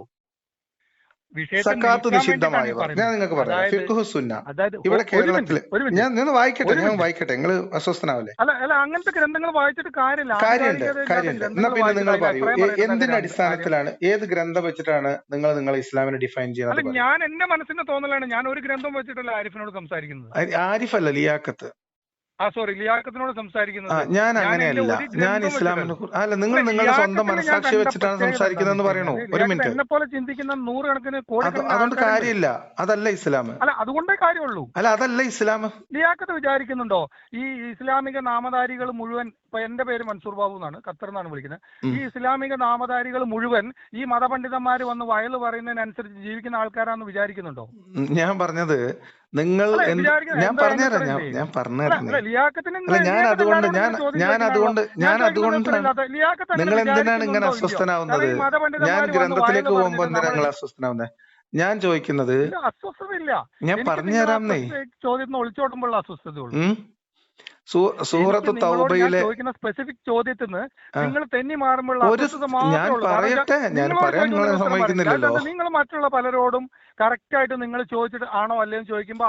വിഷയത്തിൽ സക്കാത്ത് നിൽക്കാൻ വേണ്ടിയിട്ടാണ് ഈ നിഷിദ്ധമായവർ, ഞാൻ പറയുന്നത്. നിങ്ങൾക്ക് പറയാം. അതായത് ഫിഖ്ഹു സുന്ന അതായത് ഇവിടെ ഒരു മിനിറ്റ് കേരളത്തില്, ഒരു മിനിറ്റ് ഞാൻ നിന്ന് വായിക്കട്ടെ, ഒരു ഞാൻ മിനിറ്റ് വായിക്കട്ടെ, നിങ്ങൾ അസ്വസ്ഥനാവല്ലേ? അല്ല അല്ല അങ്ങനത്തെ ഗ്രന്ഥങ്ങൾ വായിച്ചിട്ട് കാര്യമില്ല. കാര്യമുണ്ട്, ആധികാരികതയില്ലാത്ത കാര്യമുണ്ട്. എന്നാ ഗ്രന്ഥങ്ങൾ പിന്നെ വായിച്ചിട്ട് നിങ്ങൾ അതിൽ പറയൂ, അഭിപ്രായം പറയുന്നത് എന്തിന്റെ കാര്യം. അടിസ്ഥാനത്തിലാണ്, ഏത് ഗ്രന്ഥം വെച്ചിട്ടാണ് നിങ്ങൾ ഇസ്ലാമിനെ ഡിഫൈൻ അല്ല ചെയ്യുന്നത്? പറയൂ. ഞാൻ എന്റെ മനസ്സിന്റെ തോന്നലാണ്. ഞാൻ ഒരു ഗ്രന്ഥം വെച്ചിട്ടല്ല ആരിഫിനോട് സംസാരിക്കുന്നത്. ആരിഫ് അല്ല, ലിയാഖത്ത്. സോറി, ലിയാഖത്തിനോട് സംസാരിക്കുന്നത്. ഞാൻ ഞാൻ എന്റെ അങ്ങനെയല്ല. ഒരു ഞാൻ ഗ്രന്ഥം ഇസ്ലാമിനെ വെച്ചിട്ടല്ല. അല്ല, നിങ്ങൾ അല്ല നിങ്ങളുടെ സ്വന്തം ലിയാഖത്തിന് ഞാൻ മനസാക്ഷി കണ്ട വെച്ചിട്ടാണ് പ്രത്യേകത എന്താണെന്ന് സംസാരിക്കുന്നതെന്ന് വെച്ച് പറയണു. കഴിഞ്ഞാൽ ഒരു ലിയാഖത്ത് മിനിറ്റ്. എന്നെ പോലെ ചിന്തിക്കുന്ന നൂറുകണക്കിന് കോടിക്കണക്കിന് അതുകൊണ്ട് ആൾക്കാരുണ്ട്. കാര്യമില്ല. അതല്ല ഇസ്ലാം. അല്ല അതുകൊണ്ടേ കാര്യമുള്ളൂ. അല്ല, അതല്ല ഇസ്ലാം. ലിയാഖത്ത് വിചാരിക്കുന്നുണ്ടോ ഈ ഇസ്ലാമിക നാമധാരികൾ മുഴുവൻ, ഇപ്പൊ എന്റെ പേര് മൻസൂർ ബാബു എന്നാണ്, ഖത്തർ എന്നാണ് വിളിക്കുന്നത്. ഈ ഇസ്ലാമിക നാമധാരികൾ മുഴുവൻ ഈ മതപണ്ഡിതന്മാർ വന്ന് വയല് പറയുന്നതിനനുസരിച്ച് ജീവിക്കുന്ന ആൾക്കാരാണെന്ന് വിചാരിക്കുന്നുണ്ടോ? ഞാൻ പറഞ്ഞത് നിങ്ങൾ അല്ല ഞാൻ എന്താ പറഞ്ഞുതരാം. അതിന് ഞാൻ അല്ല പറഞ്ഞുതരുന്നേ. അല്ല ലിയാഖത്തിന് അല്ല, ഞാൻ അതുകൊണ്ട് ഞാൻ ചോദിക്കുന്നത് ലിയാഖത്ത് അങ്ങനെ നിങ്ങൾ എന്തിനാണ് ഇങ്ങനെ വിചാരിക്കുന്നുണ്ടോ ഇല്ലയോ? അസ്വസ്ഥനാവുന്നത്? കാരണം ഈ ഞാൻ മതപണ്ഡിതന്മാർ വന്ന് ഗ്രന്ഥത്തിലേക്ക് വയല് പോകുമ്പോ പറഞ്ഞിട്ട് എന്തിനാ നമ്മൾ നിങ്ങൾ അസ്വസ്ഥനാവുന്നത്? ഞാൻ ചോദിക്കുന്നത്, ഇല്ല അസ്വസ്ഥതയില്ല. ഞാൻ എനിക്ക് പറഞ്ഞു നിങ്ങൾ ആ തരാംന്നേ. ചോദ്യത്തിന് ഒളിച്ചോടുമ്പോഴുള്ള അസ്വസ്ഥതയുള്ളൂ. ഉം എനിക്ക് സൂറത്ത് നിങ്ങളോട് ഞാൻ തൗബയിലെ ചോദിക്കുന്ന സ്പെസിഫിക് ചോദ്യത്തിന് ആ, നിങ്ങൾ തെന്നി മാറുമ്പോഴുള്ള ഒരു അസ്വസ്ഥത മാത്രമേ ഞാൻ ഉള്ളൂ. കാരണം പറയട്ടെ, ഞാൻ നിങ്ങളോട് പറയാൻ ചോദിക്കുമ്പോൾ നിങ്ങൾ നിങ്ങൾ ഉത്തരം പറയുന്നില്ല. സമ്മതിക്കുന്നില്ലല്ലോ. അല്ലാതെ നിങ്ങൾ മറ്റുള്ള പലരോടും കറക്റ്റായിട്ട് നിങ്ങൾ ചോദിച്ചിട്ട് ആണോ അല്ലയോ എന്ന് ചോദിക്കുമ്പോൾ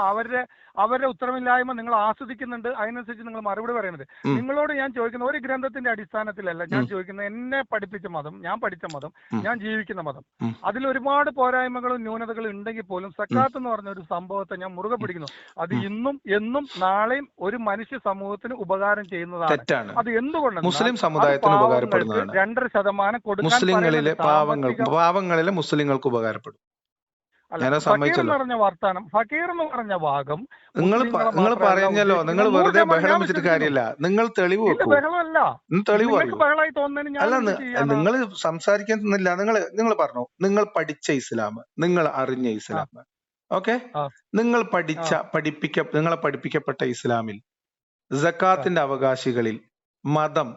അവരുടെ ഉത്തരമില്ലായ്മ നിങ്ങൾ ആസ്വദിക്കുന്നുണ്ട്. അതിനനുസരിച്ച് നിങ്ങൾ മറുപടി പറയുന്നത്. ഉം, നിങ്ങളോട് ഞാൻ ചോദിക്കുന്ന ഒരു ഗ്രന്ഥത്തിന്റെ അടിസ്ഥാനത്തിലല്ല ഞാൻ ചോദിക്കുന്നത്. എന്നെ പഠിപ്പിച്ച മതം, ഞാൻ പഠിച്ച മതം, ഉം, ഞാൻ ജീവിക്കുന്ന മതം, ഉം, അതിൽ ഒരുപാട് പോരായ്മകളും ന്യൂനതകളും ഉണ്ടെങ്കിൽ പോലും സക്കാത്ത് എന്ന് പറഞ്ഞ ഒരു സംഭവത്തെ ഞാൻ മുറുകെ പിടിക്കുന്നു. അത് ഇന്നും എന്നും നാളെയും ഒരു മനുഷ്യ സമൂഹത്തിന് ഉപകാരം ചെയ്യുന്നതാണ്. തെറ്റാണ്. അത് എന്തുകൊണ്ടെന്നാൽ മുസ്ലിം അത് സമുദായത്തിന് പാവങ്ങൾക്ക് ഉപകാരപ്പെടുന്നതാണ്. 2% കൊടുക്കാൻ മുസ്ലിങ്ങളിലെ പറയുന്നുണ്ട്. സാമ്പത്തിക പാവങ്ങളിലെ മുസ്ലിങ്ങൾക്ക് ഉപകാരപ്പെടും. അല്ല ഞാനത് ഫക്കീർ എന്ന് സമ്മതിച്ചല്ലോ. പറഞ്ഞ വർത്താനം, ഫക്കീർ എന്ന് പറഞ്ഞ ഭാഗം നിങ്ങൾ മുസ്ലിങ്ങളെ നിങ്ങൾ മാത്രമല്ല പറഞ്ഞല്ലോ, നിങ്ങൾ ഉദ്ദേശിക്കുന്നത്. 100% വെറുതെ ബഹളം ഞാൻ വെച്ചിട്ട് വിശ്വസിക്കുന്നു. കാര്യമില്ല. നിങ്ങൾ തെളിവ് ഇല്ല വെക്കൂ. ബഹളമല്ല. ഇത് തെളിവ് നിങ്ങൾക്ക് പറയൂ. ബഹളമായി തോന്നുന്നതിന് ഞാൻ അല്ല, എന്ത് ചെയ്യാനാ? നിങ്ങൾ സംസാരിക്കുന്നില്ല. നിങ്ങൾ പറഞ്ഞു, നിങ്ങൾ പഠിച്ച ഇസ്ലാം, നിങ്ങൾ അറിഞ്ഞ ആ ഇസ്ലാം. ഓക്കെ, ആ നിങ്ങൾ ആ നിങ്ങളെ പഠിപ്പിക്കപ്പെട്ട ഇസ്ലാമിൽ ആ. സക്കാത്തിന്റെ അവകാശികളിൽ മതം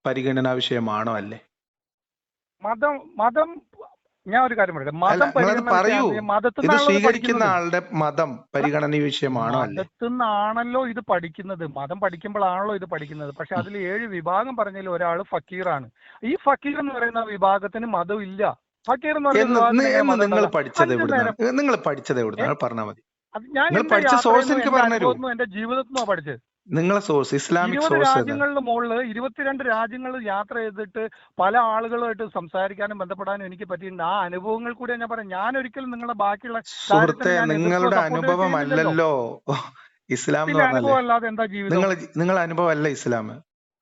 പരിഗണനാ വിഷയമാണോ അല്ലേ? മതം മതം ഞാൻ ഒരു കാര്യം പറയട്ടെ. അല്ല, മതം നിങ്ങളത് പരിഗണന പറയൂ. മതത്തിൽ ഇത് നിന്നാണല്ലോ ഇത് സ്വീകരിക്കുന്ന പഠിക്കുന്നത്. ആളുടെ മതം അല്ല പരിഗണന വിഷയമാണോ അല്ലേ? മതത്തിൽ നിന്നാണല്ലോ ഇത് പഠിക്കുന്നത്. മതം പഠിക്കുമ്പോഴാണല്ലോ ഇത് പഠിക്കുന്നത്. പക്ഷെ അതിൽ 7 വിഭാഗം പറഞ്ഞതിൽ ഒരാൾ ഫക്കീറാണ്. ഈ ഫക്കീർ എന്ന് പറയുന്ന വിഭാഗത്തിന് മതം ഇല്ല. ഫക്കീർ എന്ന് പറയുന്ന വിഭാഗത്തിന് എങ്ങനെ മതം നിങ്ങൾ ഉണ്ടാകാം? പഠിച്ചത് 5 എവിടുന്നാണ്? നേരം നിങ്ങൾ പഠിച്ചത് എവിടുന്നാണ്? പറഞ്ഞാൽ മതി. അത് ഞാൻ നിങ്ങൾ എന്റെ പഠിച്ച സോഴ്സ് യാത്രയിൽ നിന്നും എനിക്ക് എന്റെ പറഞ്ഞു തരൂ. അനുഭവത്തിൽ നിന്നും എന്റെ ജീവിതത്തിൽ നിന്നാണ് പഠിച്ചത്. നിങ്ങളെ സോഴ്സ്, ഇസ്ലാമിക് 20 സോഴ്സ് ഏതാണ്? രാജ്യങ്ങളുടെ മുകളിൽ 22 രാജ്യങ്ങളിൽ യാത്ര ചെയ്തിട്ട് പല ആളുകളുമായിട്ട് സംസാരിക്കാനും ബന്ധപ്പെടാനും എനിക്ക് പറ്റിയിട്ടുണ്ട്. ആ അനുഭവങ്ങൾ കൂടി ഞാൻ പറയാം. ഞാൻ ഒരിക്കലും നിങ്ങളുടെ ബാക്കിയുള്ള സുഹൃത്തെ, കാര്യത്തിന് ഞാൻ എതിർക്കുകയോ നിങ്ങളുടെ സപ്പോർട്ടോ ചെയ്യുന്നില്ലല്ലോ. അനുഭവമല്ലല്ലോ ഇസ്ലാം എന്ന് പിന്നെ പറഞ്ഞാലേ. അനുഭവം അല്ലാതെ എന്താ ജീവിതം? നിങ്ങളെ അനുഭവമല്ല ഇസ്ലാം.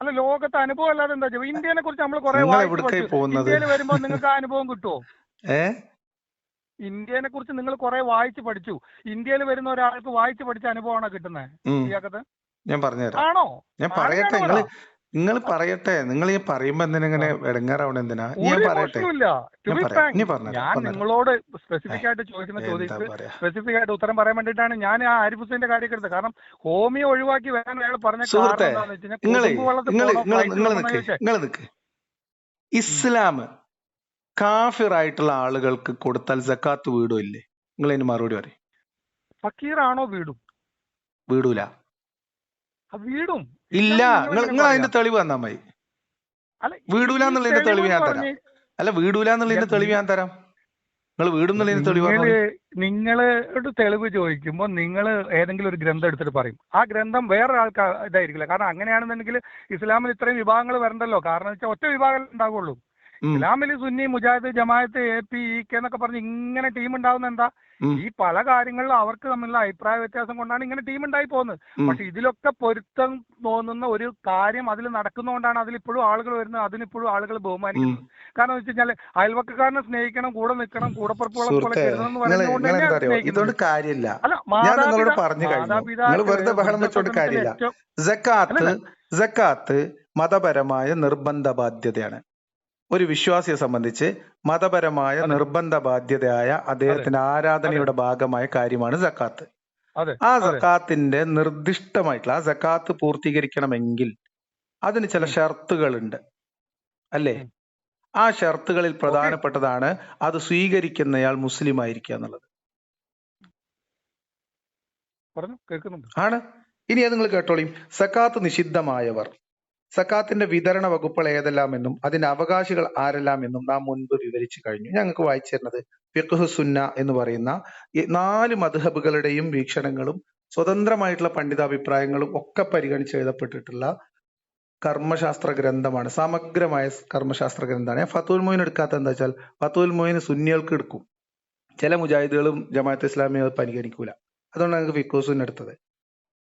അല്ല ലോകത്തെ അനുഭവം അല്ലാതെ എന്താ ജീവിതം? ഇന്ത്യനെ കുറിച്ച് നമ്മൾ കുറെ നിങ്ങൾ വായിച്ചു എവിടേക്കായി പഠിച്ചു. പോകുന്നത്? ഇന്ത്യയിൽ വരുമ്പോൾ നിങ്ങൾക്ക് ആ അനുഭവം കിട്ടുമോ? ഏ ഇന്ത്യനെ കുറിച്ച് നിങ്ങൾ കുറെ വായിച്ചു പഠിച്ചു. ഇന്ത്യയിൽ വരുന്ന ഒരാൾക്ക് വായിച്ചു പഠിച്ച അനുഭവമാണോ കിട്ടുന്നത്? ഉം, ഇയാക്കത്ത് ഞാൻ പറഞ്ഞുതരാം. ആണോ? ഞാൻ പറയട്ടെ. ആണെന്നാണ് പറ. നിങ്ങൾ പറയട്ടെ. നിങ്ങൾ ഈ പറയുമ്പോ എന്തിനാ ഇടങ്ങാറാവണ എന്തിനാ? ഞാൻ ഒരു പറയട്ടെ. ഇമോഷനുമില്ല. ടു ഞാൻ ബി പറയാം. ഫ്രാങ്ക്, ഇനി പറഞ്ഞുതരാം. ഞാൻ നിങ്ങളോട് സ്പെസിഫിക് ആയിട്ട് ചോദിക്കുന്ന എന്താ ചോദ്യത്തിന് പറയാ? സ്പെസിഫിക് ആയിട്ട് ഉത്തരം പറയാൻ വേണ്ടിയിട്ടാണ് ഞാൻ ആ ആരിഫ് ഹുസൈന്റെ കാര്യമൊക്കെ എടുത്തത്. കാരണം ഹോമിയോ ഒഴിവാക്കി വരാൻ അയാൾ പറഞ്ഞ കാരണം സുഹൃത്തെ, എന്താണെന്ന് വെച്ച് കഴിഞ്ഞാൽ കൊതുമ്പ് വെള്ളത്തിൽ പോകണോ ഫ്ലൈറ്റിൽ പോകണോ ചോദിച്ചേ. നിങ്ങൾ നിക്ക്. ഇസ്ലാം കാഫിറായിട്ടുള്ള ആളുകൾക്ക് കൊടുത്താൽ സക്കാത്ത് വീടോ ഇല്ലേ? നിങ്ങൾ അതിന് മറുപടി പറയും. ഫക്കീറാണോ വീടും? വീടൂല. വീടും ഇല്ല. ഇല്ലാന്ന് നിങ്ങൾ നിങ്ങൾ എങ്ങനെ നിങ്ങൾ പറയാ? അതിന്റെ തെളിവ് തന്നാ മതി. അല്ല വീടൂല ഈ എന്നുള്ളതിന്റെ തെളിവ് തെളിവ് എന്ന് ഞാൻ തരാം. പറഞ്ഞ് അല്ല, വീടൂല എന്നുള്ളതിന്റെ തെളിവ് ഞാൻ തരാം. നിങ്ങൾ വീടും എന്നുള്ളതിന്റെ തെളിവ് പറഞ്ഞോളി. നിങ്ങളോട് തെളിവ് ചോദിക്കുമ്പോൾ നിങ്ങൾ ഏതെങ്കിലും ഒരു ഗ്രന്ഥം എടുത്തിട്ട് പറയും. ആ ഗ്രന്ഥം വേറൊരാൾക്ക് ഇതായിരിക്കില്ല. കാരണം അങ്ങനെയാണെന്നുണ്ടെങ്കിൽ ഇസ്ലാമിൽ ഇത്രയും വിഭാഗങ്ങൾ വരണ്ടല്ലോ. കാരണം വെച്ചാൽ ഒറ്റ വിഭാഗം ഉണ്ടാവുള്ളൂ. ഉം, ഇസ്ലാമിൽ സുന്നി, മുജാഹിദ്, ജമാഅത്ത്, AP, EK എന്നൊക്കെ പറഞ്ഞ് ഇങ്ങനെ ടീം ഉണ്ടാവുന്ന എന്താ? ഉം, ഈ പല കാര്യങ്ങളിലും അവർക്ക് തമ്മിലുള്ള അഭിപ്രായ വ്യത്യാസം കൊണ്ടാണ് ഇങ്ങനെ ടീം ഉണ്ടായി പോകുന്നത്. ഉം, പക്ഷെ ഇതിലൊക്കെ പൊരുത്തം തോന്നുന്ന ഒരു കാര്യം അതിൽ നടക്കുന്നതുകൊണ്ടാണ് അതിലിപ്പോഴും ആളുകൾ വരുന്നത്, അതിനിപ്പോഴും ആളുകൾ ഉം. ബഹുമാനിക്കുന്നത്. കാരണം എന്ന് വെച്ച് കഴിഞ്ഞാൽ അയൽവക്കക്കാരനെ സ്നേഹിക്കണം, കൂടെ നിൽക്കണം, കൂടപ്പുറപ്പുകളെ പോലെ സുഹൃത്തെ, കരുതണം എന്ന് നിങ്ങൾ പറയുന്നത് കൊണ്ട് നിങ്ങൾ തന്നെയാണ് എന്താ അറിയോ, സ്നേഹിക്കുന്നത്. ഇതുകൊണ്ട് കാര്യമില്ല. അല്ല, ഞാൻ നിങ്ങളോട് പറഞ്ഞു കഴിഞ്ഞു. നിങ്ങൾ മാതാപിതാക്കള് വെറുതെ ബഹളം വെച്ചോണ്ട് വൃദ്ധസദനത്തിൽ കാര്യമില്ല. ഏറ്റവും സക്കാത്ത് അല്ലല്ല സക്കാത്ത് മതപരമായ നിർബന്ധ ബാധ്യതയാണ്. ഒരു വിശ്വാസിയെ സംബന്ധിച്ച് മതപരമായ അതെ നിർബന്ധ ബാധ്യതയായ അതെ അദ്ദേഹത്തിന്റെ അതെ ആരാധനയുടെ ഭാഗമായ കാര്യമാണ് സക്കാത്ത്. അതെ ആ അതെ സക്കാത്തിന്റെ നിർദ്ദിഷ്ടമായിട്ടുള്ള ആ സക്കാത്ത് പൂർത്തീകരിക്കണമെങ്കിൽ അതിന് ചില ഉം, ഷർത്തുകളുണ്ട്, അല്ലേ? ഉം. ആ ഷർത്തുകളിൽ ഓക്കെ, പ്രധാനപ്പെട്ടതാണ് അത് സ്വീകരിക്കുന്നയാൾ മുസ്ലിം ആയിരിക്കുക എന്നുള്ളത്. പറഞ്ഞു കേൾക്കുന്നുണ്ട്. ആണ്. ഇനി അത് നിങ്ങൾ കേട്ടോളീം. സക്കാത്ത് നിഷിദ്ധമായവർ, സക്കാത്തിന്റെ വിതരണ വകുപ്പുകൾ ഏതെല്ലാമെന്നും അതിന്റെ അവകാശികൾ ആരെല്ലാമെന്നും നാം മുൻപ് വിവരിച്ചു കഴിഞ്ഞു. ഞങ്ങൾക്ക് വായിച്ചു തരുന്നത് ഫിഖ്ഹ് സുന്ന എന്ന് പറയുന്ന ഈ 4 മദ്ഹബുകളുടെയും വീക്ഷണങ്ങളും സ്വതന്ത്രമായിട്ടുള്ള പണ്ഡിതാഭിപ്രായങ്ങളും ഒക്കെ പരിഗണിച്ച് എഴുതപ്പെട്ടിട്ടുള്ള കർമ്മശാസ്ത്ര ഗ്രന്ഥമാണ്. സമഗ്രമായ കർമ്മശാസ്ത്ര ഗ്രന്ഥമാണ്. ഞാൻ ഫത്തുൽ മൊയിൻ എടുക്കാത്ത എന്താ വെച്ചാൽ ഫത്തുൽ മൊയിൻ സുന്നികൾക്ക് എടുക്കും, ചില മുജാഹിദുകളും ജമാഅത്ത് ഇസ്ലാമിയും അത് പരിഗണിക്കൂല. അതുകൊണ്ടാണ് ഞങ്ങൾക്ക് ഫിഖ്ഹ് സുന്ന എടുത്തത്.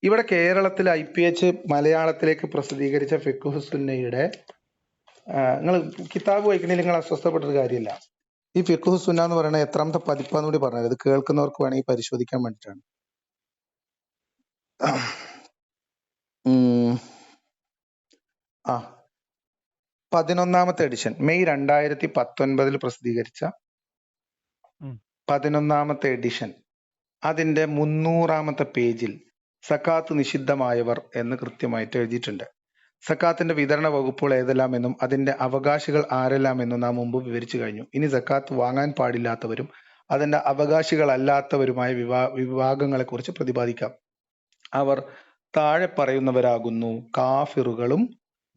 ഇവിടെ കേരളത്തിൽ IPH മലയാളത്തിലേക്ക് പ്രസിദ്ധീകരിച്ച ഫിഖ്ഹ് സുന്നയുടെ നിങ്ങൾ കിതാബ് വായിക്കണമെങ്കിൽ നിങ്ങൾ അസ്വസ്ഥപ്പെട്ടൊരു കാര്യമില്ല. ഈ ഫിഖ്ഹ് സുന്ന എന്ന് പറയുന്നത് എത്രാമത്തെ പതിപ്പാന്ന് കൂടി പറഞ്ഞത് ഇത് കേൾക്കുന്നവർക്ക് വേണമെങ്കിൽ പരിശോധിക്കാൻ വേണ്ടിയിട്ടാണ്. ഉം, ആ 11ാമത്തെ എഡിഷൻ മെയ് 2019 പ്രസിദ്ധീകരിച്ച ഉം. 11ാമത്തെ എഡിഷൻ, അതിന്റെ 300ാമത്തെ പേജിൽ സക്കാത്ത് നിഷിദ്ധമായവർ എന്ന് കൃത്യമായിട്ട് എഴുതിയിട്ടുണ്ട്. സക്കാത്തിന്റെ വിതരണ വകുപ്പുകൾ ഏതെല്ലാമെന്നും അതിന്റെ അവകാശികൾ ആരെല്ലാമെന്നും നാം മുമ്പ് വിവരിച്ചു കഴിഞ്ഞു. ഇനി സക്കാത്ത് വാങ്ങാൻ പാടില്ലാത്തവരും അതിന്റെ അവകാശികളല്ലാത്തവരുമായ വിഭാഗങ്ങളെ കുറിച്ച് പ്രതിപാദിക്കാം. അവർ താഴെ പറയുന്നവരാകുന്നു: കാഫിറുകളും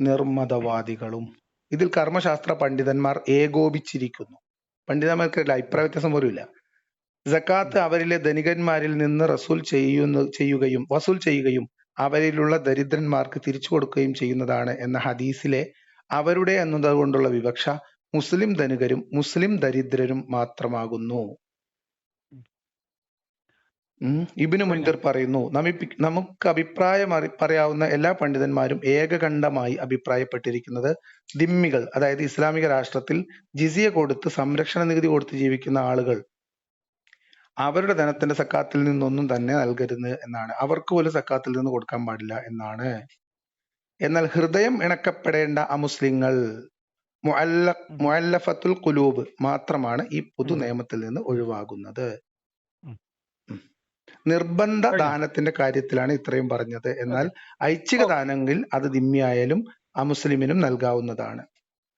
നിർമ്മതവാദികളും. ഇതിൽ കർമ്മശാസ്ത്ര പണ്ഡിതന്മാർ ഏകോപിച്ചിരിക്കുന്നു. പണ്ഡിതന്മാർക്കിടയിൽ അഭിപ്രായ വ്യത്യാസം പോലും ഇല്ല. സക്കാത്ത് അവരിലെ ധനികന്മാരിൽ നിന്ന് വസൂൽ ചെയ്യുകയും അവരിലുള്ള ദരിദ്രന്മാർക്ക് തിരിച്ചു കൊടുക്കുകയും ചെയ്യുന്നതാണ് എന്ന ഹദീസിലെ അവരുടെ എന്നതുകൊണ്ടുള്ള വിവക്ഷ മുസ്ലിം ധനികരും മുസ്ലിം ദരിദ്രരും മാത്രമാകുന്നു. ഇബ്നു മുൻദിർ പറയുന്നു, നമുക്ക് അഭിപ്രായം പറയാവുന്ന എല്ലാ പണ്ഡിതന്മാരും ഏകകണ്ഠമായി അഭിപ്രായപ്പെട്ടിരിക്കുന്നത് ദിമ്മികൾ, അതായത് ഇസ്ലാമിക രാഷ്ട്രത്തിൽ ജിസിയ കൊടുത്ത് സംരക്ഷണ നികുതി കൊടുത്ത് ജീവിക്കുന്ന ആളുകൾ അവരുടെ ധനത്തിന്റെ സക്കാത്തിൽ നിന്നൊന്നും തന്നെ നൽകരുത് എന്നാണ്. അവർക്ക് പോലും സക്കാത്തിൽ നിന്ന് കൊടുക്കാൻ പാടില്ല എന്നാണ്. എന്നാൽ ഹൃദയം ഇണക്കപ്പെടേണ്ട അമുസ്ലിങ്ങൾ മുഅല്ലഫത്തുൽ ഖുലൂബ് മാത്രമാണ് ഈ പൊതു നിയമത്തിൽ നിന്ന് ഒഴിവാകുന്നത്. നിർബന്ധ ദാനത്തിന്റെ കാര്യത്തിലാണ് ഇത്രയും പറഞ്ഞത്. എന്നാൽ ഐച്ഛിക ദാനങ്ങളിൽ അത് ദിമ്മിയായാലും അമുസ്ലിമിനും നൽകാവുന്നതാണ്.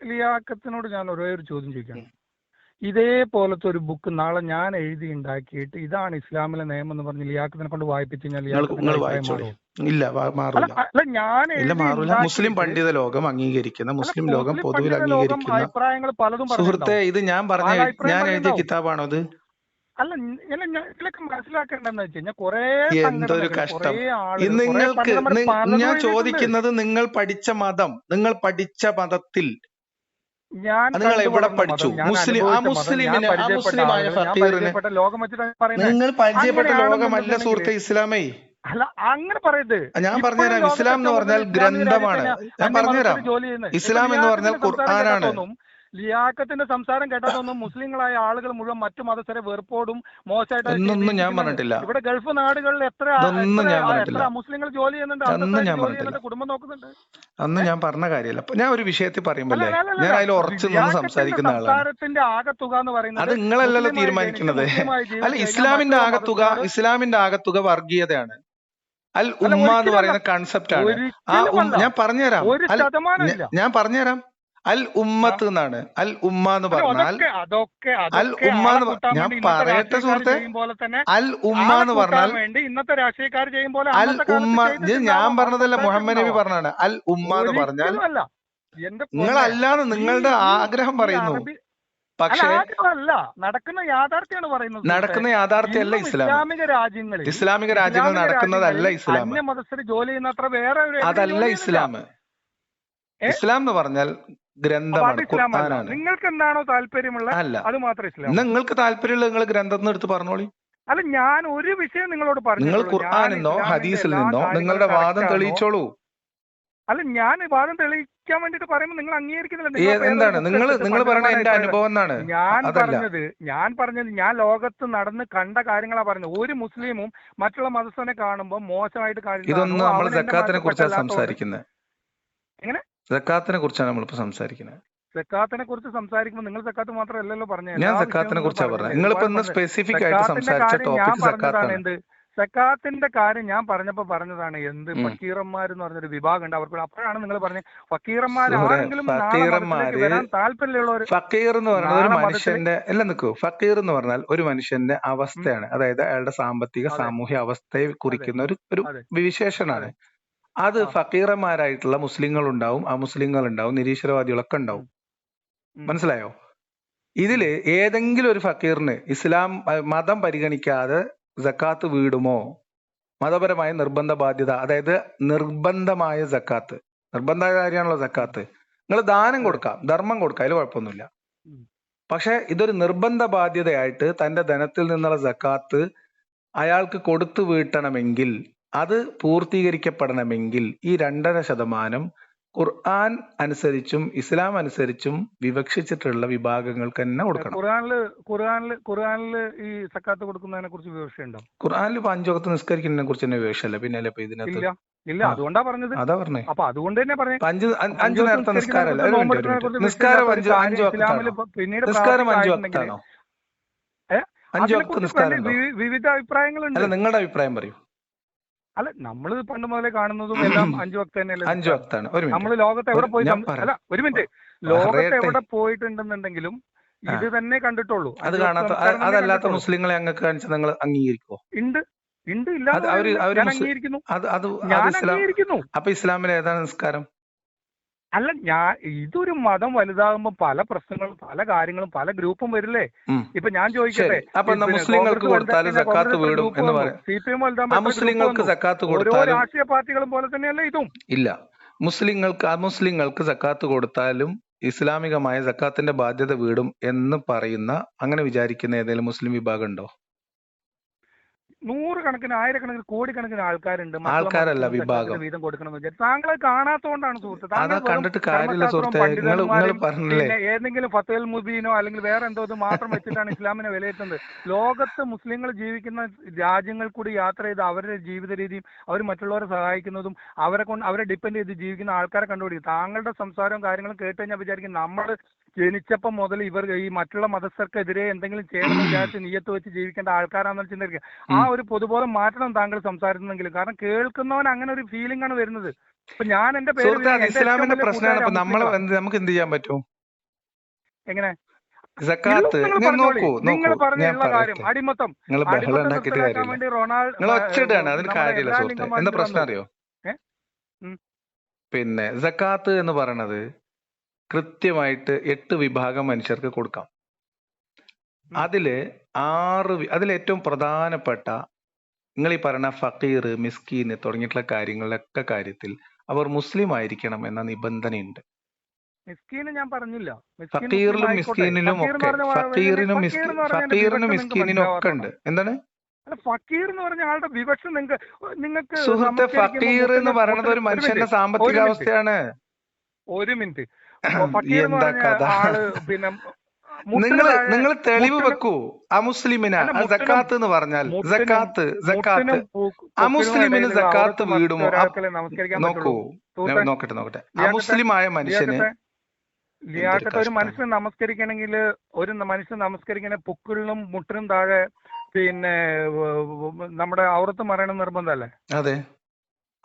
ലിയാഖത്തിനോട് ഞാൻ ഒരേ ഒരു ചോദ്യം ചോദിക്കണം. ഇതേപോലത്തെ ഒരു ബുക്ക് നാളെ ഞാൻ എഴുതി ഉണ്ടാക്കിയിട്ട് ഇതാണ് ഇസ്ലാമിലെ നിയമം എന്ന് പറഞ്ഞ് ലിയാഖത്തിനെ കൊണ്ട് വായിപ്പിച്ചു കഴിഞ്ഞാൽ ഇല്ല, മാറില്ല. അല്ല, ഞാൻ മാറില്ല. മുസ്ലിം പണ്ഡിത ലോകം അംഗീകരിക്കുന്ന, മുസ്ലിം ലോകം പൊതുവിൽ അംഗീകരിക്കുന്ന അഭിപ്രായങ്ങൾ പലതും സുഹൃത്തെ, ഇത് ഞാൻ എഴുതിയ കിതാബാണോ ഇത്? അല്ല, ഇതിലൊക്കെ മനസ്സിലാക്കേണ്ടതെന്ന് വെച്ച് കഴിഞ്ഞാൽ കുറെ എന്തൊരു കഷ്ടം. ഞാൻ ചോദിക്കുന്നത്, നിങ്ങൾ പഠിച്ച മതത്തിൽ നിങ്ങൾ എവിടെ പഠിച്ചു? മുസ്ലിമായ ഫക്കീറിന് നിങ്ങൾ പരിചയപ്പെട്ട ലോകമല്ല സുഹൃത്തെ ഇസ്ലാമേ. അല്ല, അങ്ങനെ പറയരുത്. ഞാൻ പറഞ്ഞുതരാം. ഇസ്ലാം എന്ന് പറഞ്ഞാൽ ഗ്രന്ഥമാണ്. ഞാൻ പറഞ്ഞുതരാം. ഇസ്ലാം എന്ന് പറഞ്ഞാൽ ഖുർആനാണ്. ലിയാഖത്തിന്റെ സംസാരം കേട്ടതൊന്നും മുസ്ലിങ്ങളായ ആളുകൾ മുഴുവൻ മറ്റു മതസ്ഥരെ വെറുപ്പോടും മോശമായിട്ട് ഒന്നും ഞാൻ പറഞ്ഞിട്ടില്ല. ഇവിടെ ഗൾഫ് നാടുകളിൽ എത്ര മുസ്ലിങ്ങൾ ജോലി ചെയ്യുന്നുണ്ട്, കുടുംബം നോക്കുന്നുണ്ട്. അന്ന് ഞാൻ പറഞ്ഞ കാര്യമല്ല. ഞാൻ ഒരു വിഷയത്തിൽ പറയുമ്പോഴേ ഞാൻ അതിൽ ഉറച്ചു നിന്ന് സംസാരിക്കുന്ന ആളാണ്. സംസാരത്തിന്റെ ആകത്തുക എന്ന് പറയുന്നത് അത് നിങ്ങളല്ലല്ലോ തീരുമാനിക്കുന്നത്. അല്ല, ഇസ്ലാമിന്റെ ആകത്തുക വർഗീയതയാണ്. അൽ ഉമ്മ എന്ന് പറയുന്ന കൺസെപ്റ്റ് ആണ്. ഞാൻ പറഞ്ഞുതരാം. അൽ ആ ഉമ്മത്ത് എന്നാണ്. അൽ ഉമ്മ എന്ന് അല്ല പറഞ്ഞാൽ അതൊക്കെ അതൊക്കെ അൽ അതൊക്കെ ഉമ്മ ആളെ എന്ന് കൂട്ടാൻ ഞാൻ വേണ്ടി ഇന്നത്തെ പറയട്ടെ രാഷ്ട്രീയക്കാർ സുഹൃത്തെ. ചെയ്യും പോലെ തന്നെ അൽ ഉമ്മ ആളെ എന്ന് കൂട്ടാൻ പറഞ്ഞാൽ വേണ്ടി ഇന്നത്തെ രാഷ്ട്രീയക്കാർ ചെയ്യും പോലെ അൽ അന്നത്തെ കാലത്ത് ഉമ്മ, ഇത് ഞാൻ ചെയ്തിട്ടുണ്ടാവാം, അത് പറഞ്ഞതല്ല, മുഹമ്മദ് നബി സംസാരിച്ചിട്ടുണ്ടാവാം. പറഞ്ഞാണ്. അൽ ഉമ്മ എന്ന് പറഞ്ഞാൽ ഒരിക്കലും അല്ല എന്റെ പൊന്നെ. നിങ്ങളല്ലാതെ ഈ നിങ്ങളുടെ ഈ ആഗ്രഹം ഈ പറയുന്നു. അറബി അല്ല പക്ഷേ ആഗ്രഹമല്ല, നടക്കുന്ന യാഥാർത്ഥ്യമാണ് പറയുന്നത് സുഹൃത്തെ. നടക്കുന്ന യാഥാർത്ഥ്യമല്ല ഇന്നും ഇസ്ലാം. ഇസ്ലാമിക രാജ്യങ്ങളിൽ ഇസ്ലാമിക രാജ്യങ്ങൾ നടക്കുന്നതല്ല ഇസ്ലാം. അന്യമതസ്ഥർ ജോലി ചെയ്യുന്നത്ര വേറെ എവിടെയും അതല്ല ജോലി ചെയ്യുന്നില്ല. ഇസ്ലാം. ഇസ്ലാം എന്ന് പറഞ്ഞാൽ അപ്പൊ അത് ഗ്രന്ഥമാണ്, ഇസ്ലാം അല്ല. ഖുർആനാണ്. നിങ്ങൾക്ക് എന്താണോ താല്പര്യമുള്ള അല്ല, അത് മാത്രം ഇസ്ലാം. നിങ്ങൾക്ക് താല്പര്യമുള്ള നിങ്ങൾ ഗ്രന്ഥത്തിൽ എടുത്ത് പറഞ്ഞോളി. അല്ല ഞാൻ ഒരു വിഷയം നിങ്ങളോട് നിങ്ങൾ പറഞ്ഞിട്ടുള്ളൂ, ഞാൻ ഖുർആനിൽ നിന്നോ ഇസ്ലാമിന്റെ ഹദീസിൽ എല്ലാ നിന്നോ കാര്യങ്ങളും നിങ്ങളുടെ വാദം correct ആണോ? തെളിയിച്ചോളൂ. അല്ല ഞാൻ വാദം തെളിയിക്കാൻ വേണ്ടിട്ട് പറയുമ്പോൾ നിങ്ങൾ അംഗീകരിക്കുന്നില്ല. നിങ്ങൾ വേറൊരു എന്താണ് book നിങ്ങൾ എടുത്തിട്ട് നിങ്ങൾ പറയണ പണ്ഡിതന്മാരായി എന്റെ പറയുന്നത്. അനുഭവം എന്നാണ്. ഞാൻ പറഞ്ഞത് ഞാൻ ലോകത്ത് നടന്ന് കണ്ട കാര്യങ്ങളാ പറഞ്ഞത്. ഒരു മുസ്ലിമും മറ്റുള്ള മതസ്ഥനെ കാണുമ്പോൾ മോശമായിട്ട് കാര്യം ഇതൊന്നും കാണുമോ, നമ്മൾ അവൻ എന്റെ സക്കാത്തിനെ കുറിച്ചാണ് മതത്തിൽപ്പെട്ടല്ലാത്തതുകൊണ്ട്. സംസാരിക്കുന്നത്. എങ്ങനെ സക്കാത്തിനെ കുറിച്ചാണ് നമ്മളിപ്പോ സംസാരിക്കുന്നത്. സക്കാത്തിനെ കുറിച്ച് സംസാരിക്കുമ്പോൾ നിങ്ങൾ സക്കാത്ത് മാത്രമല്ലല്ലോ പറഞ്ഞത്, ഞാൻ എല്ലാ സക്കാത്തിനെ വിഷയവും കുറിച്ചാണ് പറഞ്ഞത്. പറഞ്ഞില്ലേ, നിങ്ങളിപ്പോ ഒരുപാട് ഇന്ന് പറഞ്ഞത്. സ്പെസിഫിക് ആയിട്ട് സക്കാത്തിന്റെ സംസാരിച്ച കാര്യം ഞാൻ ടോപ്പിക് പറഞ്ഞതാണ് സക്കാത്താണ്. എന്ത്, സക്കാത്തിന്റെ കാര്യം ഞാൻ പറഞ്ഞപ്പോ പറഞ്ഞതാണ് എന്ത്, ഉം. ഫക്കീറന്മാർ എന്ന് പറഞ്ഞൊരു വിഭാഗം ഉണ്ട് അവർക്ക്. അപ്പോഴാണ് നിങ്ങൾ പറഞ്ഞത് ഫക്കീറന്മാർ സുഹൃത്തെ, ആരെങ്കിലും നാളെ മതത്തിലേക്ക് ഫക്കീറന്മാര്, വരാൻ താല്പര്യമുള്ളവർ ഫക്കീർ എന്ന് പറയുന്നത് ഒരു നാളെ മതത്തിൽ. മനുഷ്യന്റെ എല്ലാം നിൽക്കൂ. ഫക്കീർ എന്ന് പറഞ്ഞാൽ ഒരു മനുഷ്യന്റെ അവസ്ഥയാണ്, അതായത് അയാളുടെ സാമ്പത്തിക അതെ സാമൂഹ്യ അവസ്ഥയെ അതെ കുറിക്കുന്ന ഒരു അതെ വിശേഷണാണ്. അതെ അത് ആ ഫക്കീറന്മാരായിട്ടുള്ള മുസ്ലിങ്ങൾ ഉണ്ടാവും, അമുസ്ലിങ്ങൾ ഉണ്ടാവും, നിരീശ്വരവാദികളൊക്കെ ഉണ്ടാവും. ഉം. മനസ്സിലായോ? ഇതില് ഏതെങ്കിലും ഒരു ഫക്കീറിന് ഇസ്ലാം മതം പരിഗണിക്കാതെ സക്കാത്ത് വീടുമോ? മതപരമായ നിർബന്ധ ബാധ്യത, അതായത് നിർബന്ധമായ സക്കാത്ത്, നിർബന്ധ കാര്യമാണല്ലോ സക്കാത്ത്. നിങ്ങൾ ദാനം അതെ കൊടുക്കാം, ധർമ്മം കൊടുക്കാം, അതിൽ കുഴപ്പമൊന്നുമില്ല. ഉം. പക്ഷെ ഇതൊരു നിർബന്ധ ബാധ്യതയായിട്ട് തന്റെ ധനത്തിൽ നിന്നുള്ള സക്കാത്ത് അയാൾക്ക് കൊടുത്തു വീട്ടണമെങ്കിൽ, അത് പൂർത്തീകരിക്കപ്പെടണമെങ്കിൽ ഈ 2.5% ഖുർആൻ അനുസരിച്ചും ഇസ്ലാം അനുസരിച്ചും വിവക്ഷിച്ചിട്ടുള്ള വിഭാഗങ്ങൾക്ക് തന്നെ കൊടുക്കണം. ഖുർആനില് ഈ സക്കാത്ത് കൊടുക്കുന്നതിനെ കുറിച്ച് വിവക്ഷയുണ്ടോ? ഖുർആനിൽ 5 വഖത്ത് നിസ്കരിക്കുന്നതിനെ കുറിച്ച് തന്നെ വിവക്ഷമല്ല, പിന്നെ അല്ലേ ഇപ്പൊ ഇതിനകത്ത്? ഇല്ല ഇല്ല, ആ, അതുകൊണ്ടാ പറഞ്ഞത്. അതാ പറഞ്ഞേ. അപ്പൊ അതുകൊണ്ട് തന്നെ പറഞ്ഞേ അഞ്ച് അഞ്ചു വക്ത് നേരത്തെ നിസ്കരിക്കുന്നതിനെ നിസ്കാരമല്ല. കുറിച്ച് ഒരു മിനിറ്റ്, നോമ്പെടുക്കുന്നതിനെ കുറിച്ച് നിസ്കാരം വിഷയമില്ലാത്ത ഒരു അഞ്ച് കാര്യം ഇസ്ലാമിൽ വക്താണോ? പിന്നീട് നിസ്കാരം 5 പ്രാവർത്തികമായിട്ടുണ്ടെങ്കിൽ വക്താണോ? 5 അതിനെ വക്ത് കുറിച്ച് നിസ്കാരം ഉണ്ടോ? വിവിധ അഭിപ്രായങ്ങളുണ്ട്. അല്ല, നിങ്ങളുടെ അഭിപ്രായം പറയൂ. അല്ല നമ്മൾ പണ്ട് മുതലേ കാണുന്നതും എല്ലാം 5 വക്ത് തന്നെയല്ലേ 5 നിസ്കാരം. വക്താണ്. ഒരു നമ്മൾ മിനിറ്റ്, ലോകത്ത് എവിടെ പോയി ഞാൻ അല്ല ഒരു മിനിറ്റ്, ലോകത്ത് പറയട്ടെ. എവിടെ പോയിട്ടുണ്ടെന്നുണ്ടെങ്കിലും ആ, ഇത് തന്നെ കണ്ടിട്ടുള്ളൂ. അത് 5 വക്ത് കാണാത്ത നമസ്കാരം തന്നെ അതല്ലാത്ത കണ്ടിട്ടുള്ളൂ. മുസ്ലിങ്ങളെ അങ്ങ് കാണിച്ച് നിങ്ങൾ അംഗീകരിക്കുമോ? ഉണ്ട് ഉണ്ട്, അത് ഇല്ലാന്ന് അവര് പറയുന്നില്ല, അവര് ഞാൻ മുസ്ലിം അംഗീകരിക്കുന്നു, അത് അത് അത് ഞാൻ ഇസ്ലാം. അംഗീകരിക്കുന്നു. അപ്പൊ ഇസ്ലാമിൽ ഏതാണ് നിസ്കാരം? അല്ല ഇതൊരു മതം വലുതാകുമ്പോ പല പ്രശ്നങ്ങളും പല കാര്യങ്ങളും പല ഗ്രൂപ്പും വരില്ലേ. ഉം. ഇപ്പൊ ഞാൻ ശരി, ചോദിക്കട്ടെ, അപ്പൊ എന്നാ മുസ്ലിങ്ങൾക്ക് കൊടുത്താൽ സക്കാത്ത് വീടും എന്ന് പറയാം. CPM വലുതാകുമ്പോ എത്ര ഗ്രൂപ്പ് അമുസ്ലിങ്ങൾക്ക് വന്നു? സക്കാത്ത് ഓരോ കൊടുത്താലും രാഷ്ട്രീയ പാർട്ടികളും പോലെ തന്നെയല്ലേ ഇതും. ഇല്ല. അമുസ്ലിങ്ങൾക്ക് സക്കാത്ത് കൊടുത്താലും ഇസ്ലാമികമായ സക്കാത്തിന്റെ ബാധ്യത വീടും എന്ന് പറയുന്ന, അങ്ങനെ വിചാരിക്കുന്ന ഏതെങ്കിലും മുസ്ലിം വിഭാഗം ഉണ്ടോ? നൂറുകണക്കിന് ആയിരക്കണക്കിന് കോടിക്കണക്കിന് ആൾക്കാരുണ്ട് ആൾക്കാരല്ല, വിഭാഗം. വീതം കൊടുക്കണമെന്ന് വിചാരിച്ചു. താങ്കളെ കാണാത്തോണ്ടാണ് സുഹൃത്ത്. അതാ താങ്കൾ വെറും കണ്ടിട്ട് കാര്യമില്ല കർമ്മശാസ്ത്രവും സുഹൃത്തെ. നിങ്ങൾ പണ്ഡിതന്മാരും പറഞ്ഞില്ലേ പിന്നെ ഏതെങ്കിലും ഫത്തുൽ മുബീനോ അല്ലെങ്കിൽ വേറെ എന്തോ ഇത് മാത്രം വെച്ചിട്ടാണ് ഇസ്ലാമിനെ വിലയിരുത്തുന്നത്. ലോകത്ത് മുസ്ലിങ്ങൾ ജീവിക്കുന്ന രാജ്യങ്ങൾ കൂടി യാത്ര ചെയ്ത് അവരുടെ ജീവിത രീതിയും അവർ മറ്റുള്ളവരെ സഹായിക്കുന്നതും അവരെ ഡിപ്പെൻഡ് ചെയ്ത് ജീവിക്കുന്ന ആൾക്കാരെ കണ്ടുപിടിക്കും. താങ്കളുടെ സംസാരവും കാര്യങ്ങളും കേട്ട് കഴിഞ്ഞാൽ വിചാരിക്കും നമ്മൾ ജനിച്ചപ്പം മുതൽ ഇവർ ഈ മറ്റുള്ള മതസ്ഥർക്കെതിരെ എന്തെങ്കിലും ചെയ്യണമെന്ന് വിചാരിച്ച് നീയത്ത് വെച്ച് ജീവിക്കേണ്ട ആൾക്കാരാണെന്ന് ചിന്തിക്കുക. ആ ഒരു പൊതുബോധം മാറ്റണം താങ്കൾ സംസാരിക്കുന്നെങ്കിലും. കാരണം കേൾക്കുന്നവൻ അങ്ങനെ ഒരു ഫീലിംഗ് ആണ് വരുന്നത്. ഇപ്പൊ ഞാൻ എന്റെ പേര് ഇസ്ലാമിന്റെ പ്രശ്നമാണ്. ഇപ്പൊ നമ്മളെ നമുക്ക് എന്ത് ചെയ്യാൻ പറ്റും? എങ്ങനെ സക്കാത്ത് നോക്കൂ, നിങ്ങൾ നോക്കൂ, ഞാൻ പറഞ്ഞുള്ള കാര്യം പറയട്ടെ. അടിമത്തം നിങ്ങൾ ബഹളം ഉണ്ടാക്കിയിട്ട് കാര്യമില്ല. വേണ്ടി നിങ്ങൾ ഒച്ചയിടാണ്, അതിന് കാര്യമില്ല സുഹൃത്തെ. എന്താ പ്രശ്നം അറിയോ? പിന്നെ സക്കാത്ത് എന്ന് പറയണത് കൃത്യമായിട്ട് 8 വിഭാഗം മനുഷ്യർക്ക് കൊടുക്കാം. അതില് അതിലേറ്റവും പ്രധാനപ്പെട്ട നിങ്ങൾ ഈ പറയുന്ന ഫക്കീർ, മിസ്കീന് തുടങ്ങിയിട്ടുള്ള കാര്യങ്ങളിലൊക്കെ കാര്യത്തിൽ അവർ മുസ്ലിം ആയിരിക്കണം എന്ന നിബന്ധനയുണ്ട്. മിസ്കീന് ഞാൻ പറഞ്ഞില്ല, ഫക്കീറിലും മിസ്കീനിലും ഒക്കെ, ഫക്കീറിനും മിസ്കീനിനും ഒക്കെ ഉണ്ട്. എന്താണ് ഫക്കീർ എന്ന് പറഞ്ഞ ആളുടെ വിവക്ഷ നിങ്ങൾക്ക് സുഹൃത്തെ? ഫക്കീർ എന്ന് പറയുന്നത് ഒരു മനുഷ്യന്റെ സാമ്പത്തികാവസ്ഥയാണ്. ഒരു മിനിറ്റ്, ഫക്കീർ എന്ന് പറഞ്ഞ ആള് പിന്നെ നിങ്ങൾ തെളിവ് വെക്കൂ. അമുസ്ലിമിന് സക്കാത്ത് എന്ന് പറഞ്ഞാൽ സക്കാത്ത് അമുസ്ലിമിന് സക്കാത്ത് വീടുമോ? നോക്കട്ടെ. അമുസ്ലിമായ മനുഷ്യന് ഒരു മനുഷ്യൻ നമസ്കരിക്കണമെങ്കിൽ പൊക്കിളിനും മുട്ടിനും താഴെ പിന്നെ നമ്മുടെ ഔറത്ത് മറയണം നിർബന്ധമല്ലേ? അതെ.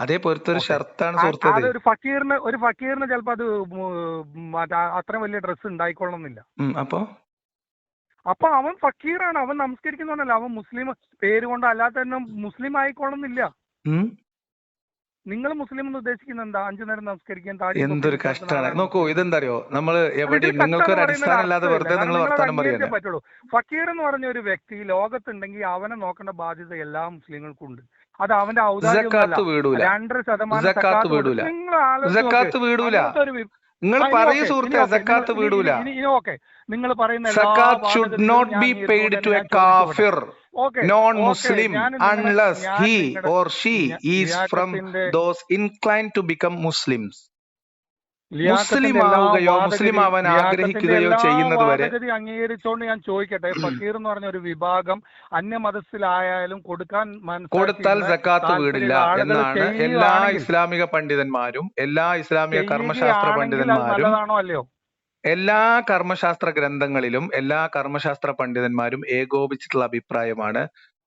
അതേപോലത്തെ ഒരു ഓക്കെ. ഷർത്താണ് സുഹൃത്തത്. ഒരു ഫക്കീറിന് ചിലപ്പോൾ അത് മറ്റേ അത്രയും വലിയ ഡ്രസ്സ് ഉണ്ടായിക്കൊള്ളണമെന്നില്ല. അപ്പൊ അപ്പൊ അവൻ ഫക്കീറാണ്, അവൻ നമസ്കരിക്കുന്നവനല്ല, അവൻ മുസ്ലിം പേര് കൊണ്ട് അല്ലാത്ത തന്നെ മുസ്ലിം ആയിക്കൊള്ളുന്നില്ല. നിങ്ങൾ മുസ്ലിം എന്ന് ഉദ്ദേശിക്കുന്നത് എന്താ? 5 നേരം നമസ്കരിക്കാൻ താടിയും തൊപ്പി എന്തൊരു വെച്ച് നടക്കുന്ന കഷ്ടാണ്. ആളാണ് നോക്കൂ, മുസ്ലിം. ഇതെന്തറിയോ, നമ്മള് അല്ല, ഇതിൽ എവിടെയും കഷ്ടം നിങ്ങൾക്ക് എന്ന് ഒരു പറയുന്ന ഒരു അടിസ്ഥാനം ഇല്ലാതെ അർത്ഥമില്ല. വെറുതെ കാരണം നിങ്ങൾ നിങ്ങൾ അത് വർത്താനം അംഗീകരിച്ചേ പറയല്ലേ. പറ്റുള്ളൂ. ഫക്കീർ എന്ന് പറഞ്ഞ ഒരു വ്യക്തി ലോകത്തുണ്ടെങ്കിൽ അവനെ നോക്കേണ്ട ബാധ്യത എല്ലാ മുസ്ലിങ്ങൾക്കും ഉണ്ട്. അത് അവന്റെ ഔദാര്യമൊന്നുമല്ല. സക്കാത്ത് വീടൂല, 2% സക്കാത്ത് സക്കാത്ത് കൊണ്ട് വീടൂല, നിങ്ങൾ ആലോചിച്ച് നോക്ക്. സക്കാത്ത് വീടൂല. അങ്ങനത്തെ ഒരു നിങ്ങൾ ഇനി പറയൂ ഓക്കെ, ഇനി സുഹൃത്തെ, ഓക്കെ, നിങ്ങൾ സക്കാത്ത് വീടൂല. ഇനി ഓക്കെ, നിങ്ങൾ പറയുന്ന എല്ലാ സക്കാത്ത് ഷുഡ് വാദഗതികളും നോട്ട് ഞാൻ ബി അംഗീകരിച്ചുകൊണ്ട് പെയ്ഡ് തന്നെ ടു എ ഞാൻ ചോദിച്ചോട്ടെ. കാഫിർ ഓക്കെ നോൺ ഓക്കെ, മുസ്ലിം ഞാൻ നിങ്ങളുടെ unless he or she is from ലിയാഖത്തിന്റെ those inclined to become Muslims. മുസ്ലിം ലിയാഖത്തിന്റെ എല്ലാ ആവുകയോ മുസ്ലിം ആവാൻ ആഗ്രഹിക്കുകയോ എല്ലാ ചെയ്യുന്നത് വരെ വാദഗതി അംഗീകരിച്ചുകൊണ്ട് ഞാൻ ചോദിക്കട്ടെ, ഫക്കീർ എന്ന് പറഞ്ഞ ഒരു വിഭാഗം അന്യമതസ്ഥിലായാലും കൊടുക്കാൻ കൊടുത്താൽ മനസ്സാക്കിയുള്ള സക്കാത്ത് വീടില്ല താല്പര്യമുള്ള ആളുകൾ എന്നാണ് എല്ലാ ചെയ്യുകയാണെങ്കിൽ ഇസ്ലാമിക പണ്ഡിതന്മാരും എല്ലാ ഇസ്ലാമിക കർമ്മശാസ്ത്ര ചെയ്യുകയാണെങ്കിൽ അത് പണ്ഡിതന്മാരും നല്ലതാണോ അല്ലയോ? എല്ലാ കർമ്മശാസ്ത്ര ഗ്രന്ഥങ്ങളിലും എല്ലാ കർമ്മശാസ്ത്ര പണ്ഡിതന്മാരും ഏകോപിച്ചിട്ടുള്ള അഭിപ്രായമാണ്.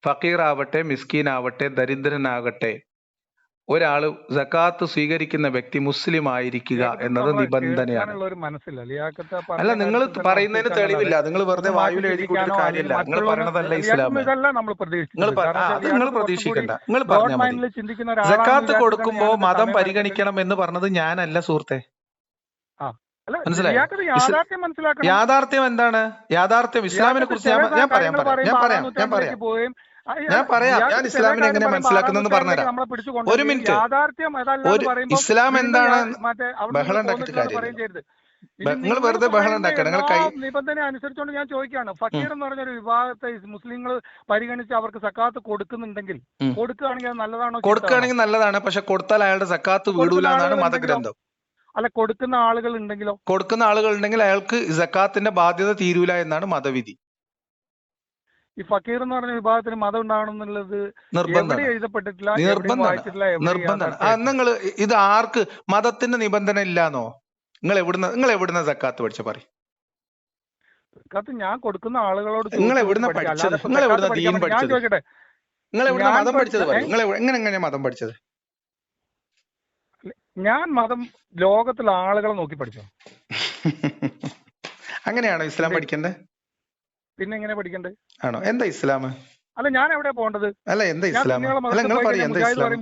ഫക്കീർ ആവട്ടെ, മിസ്കീൻ ആവട്ടെ, ദരിദ്രനാകട്ടെ, ഒരാള് സക്കാത്ത് സ്വീകരിക്കുന്ന വ്യക്തി മുസ്ലിം ആയിരിക്കുക എന്നത് നിബന്ധനയാണ്. കേൾക്കാനുള്ള ഒരു മനസ്സില്ല. ലിയാഖത്ത് അല്ല, പറഞ്ഞ നിങ്ങൾ കാര്യത്തിൽ പറയുന്നതിന് ഉറപ്പിക്കാനല്ലാതെ തെളിവില്ല. നിങ്ങൾ വെറുതെ ഒന്ന് മാറ്റി വായുവിൽ എഴുതി കൂട്ടിയിട്ട് ചിന്തിക്കാനോ കാര്യമില്ല. അല്ലെങ്കിൽ നിങ്ങൾ പറയണതല്ല ഇസ്ലാം. ഇതല്ല നമ്മൾ നിങ്ങൾ പ്രതീക്ഷിച്ചത്. കാരണം അത് നിങ്ങൾ ലിയാഖത്ത് കുറച്ചും കൂടി പ്രതീക്ഷിക്കണ്ട, നിങ്ങൾ ബ്രോഡ് പറഞ്ഞാൽ മതി. മൈൻഡിൽ ചിന്തിക്കുന്ന ഒരാളാണെന്ന് സക്കാത്ത് വിചാരിച്ചിട്ടാണ് കൊടുക്കുമ്പോ ഞാനിത് മതം സമയം പരിഗണിക്കണം എന്ന് പറഞ്ഞത് ഞാനല്ല സുഹൃത്തെ. ആ അല്ല, മനസ്സിലായോ? ലിയാഖത്ത് യാഥാർത്ഥ്യം മനസ്സിലാക്കണം. യാഥാർത്ഥ്യം എന്താണ്? യാഥാർത്ഥ്യം ഇസ്ലാമിനെ കുറിച്ച് ഞാൻ പറയാം. ഞാൻ ഇസ്ലാമിനെ എങ്ങനെ മനസ്സിലാക്കുന്നെന്ന് പറഞ്ഞുതരാം. ഒരു മിനിറ്റ്. ഇസ്ലാം എന്താണ്? ബഹളം ഉണ്ടാക്കിയിട്ട് കാര്യമില്ല. നിങ്ങൾ വെറുതെ ബഹളം ഉണ്ടാക്കണം. നിങ്ങൾ കൈ നിബന്ധന അനുസരിച്ചുകൊണ്ട് ഞാൻ ചോദിക്കുകയാണ്, ഫക്കീർ എന്ന് പറഞ്ഞൊരു വിഭാഗത്തെ മുസ്ലിങ്ങൾ പരിഗണിച്ച് അവർക്ക് സക്കാത്ത് കൊടുക്കുന്നുണ്ടെങ്കിൽ കൊടുക്കുകയാണെങ്കിൽ അത് നല്ലതാണോ? കൊടുക്കുകയാണെങ്കിൽ നല്ലതാണ്, പക്ഷെ കൊടുത്താൽ അയാളുടെ സക്കാത്ത് വീടൂല എന്നാണ് മതഗ്രന്ഥം. അല്ല, കൊടുക്കുന്ന ആളുകൾ ഉണ്ടെങ്കിലോ? കൊടുക്കുന്ന ആളുകൾ ഉണ്ടെങ്കിൽ അയാൾക്ക് സക്കാത്തിന്റെ ബാധ്യത തീരൂല എന്നാണ് മതവിധി. ഈ ഫക്കീർ എന്ന് പറഞ്ഞ വിഭാഗത്തിന് മതം ഉണ്ടാവണം എന്നുള്ളത് നിർബന്ധമാണ്. എഴുതപ്പെട്ടിട്ടില്ല, നിർബന്ധമാണ്. നിങ്ങൾ ഇത് ആർക്ക് മതത്തിന്റെ നിബന്ധന ഇല്ലാന്നോ? നിങ്ങൾ എവിടുന്ന സക്കാത്ത് പഠിച്ച പറയും? ഞാൻ കൊടുക്കുന്ന ആളുകളോട് നിങ്ങൾ എവിടുന്ന പഠിച്ചത്? നിങ്ങൾ എവിടുന്ന ദീൻ പഠിച്ചത്? നിങ്ങൾ എവിടുന്ന മതം പഠിച്ചത് പറയും? നിങ്ങൾ എങ്ങനെയാ മതം പഠിച്ചത്? ഞാൻ മതം ലോകത്തിലെ ആളുകളെ നോക്കി പഠിച്ചോ? അങ്ങനെയാണോ ഇസ്ലാം പഠിക്കേണ്ടത്? പിന്നെ എങ്ങനെ പഠിക്കണ്ടേ? ആണോ? എന്താ ഇസ്ലാം? അല്ല, ഞാൻ എവിടെ പോകേണ്ടത്? അല്ല, എന്താ ഇസ്ലാം?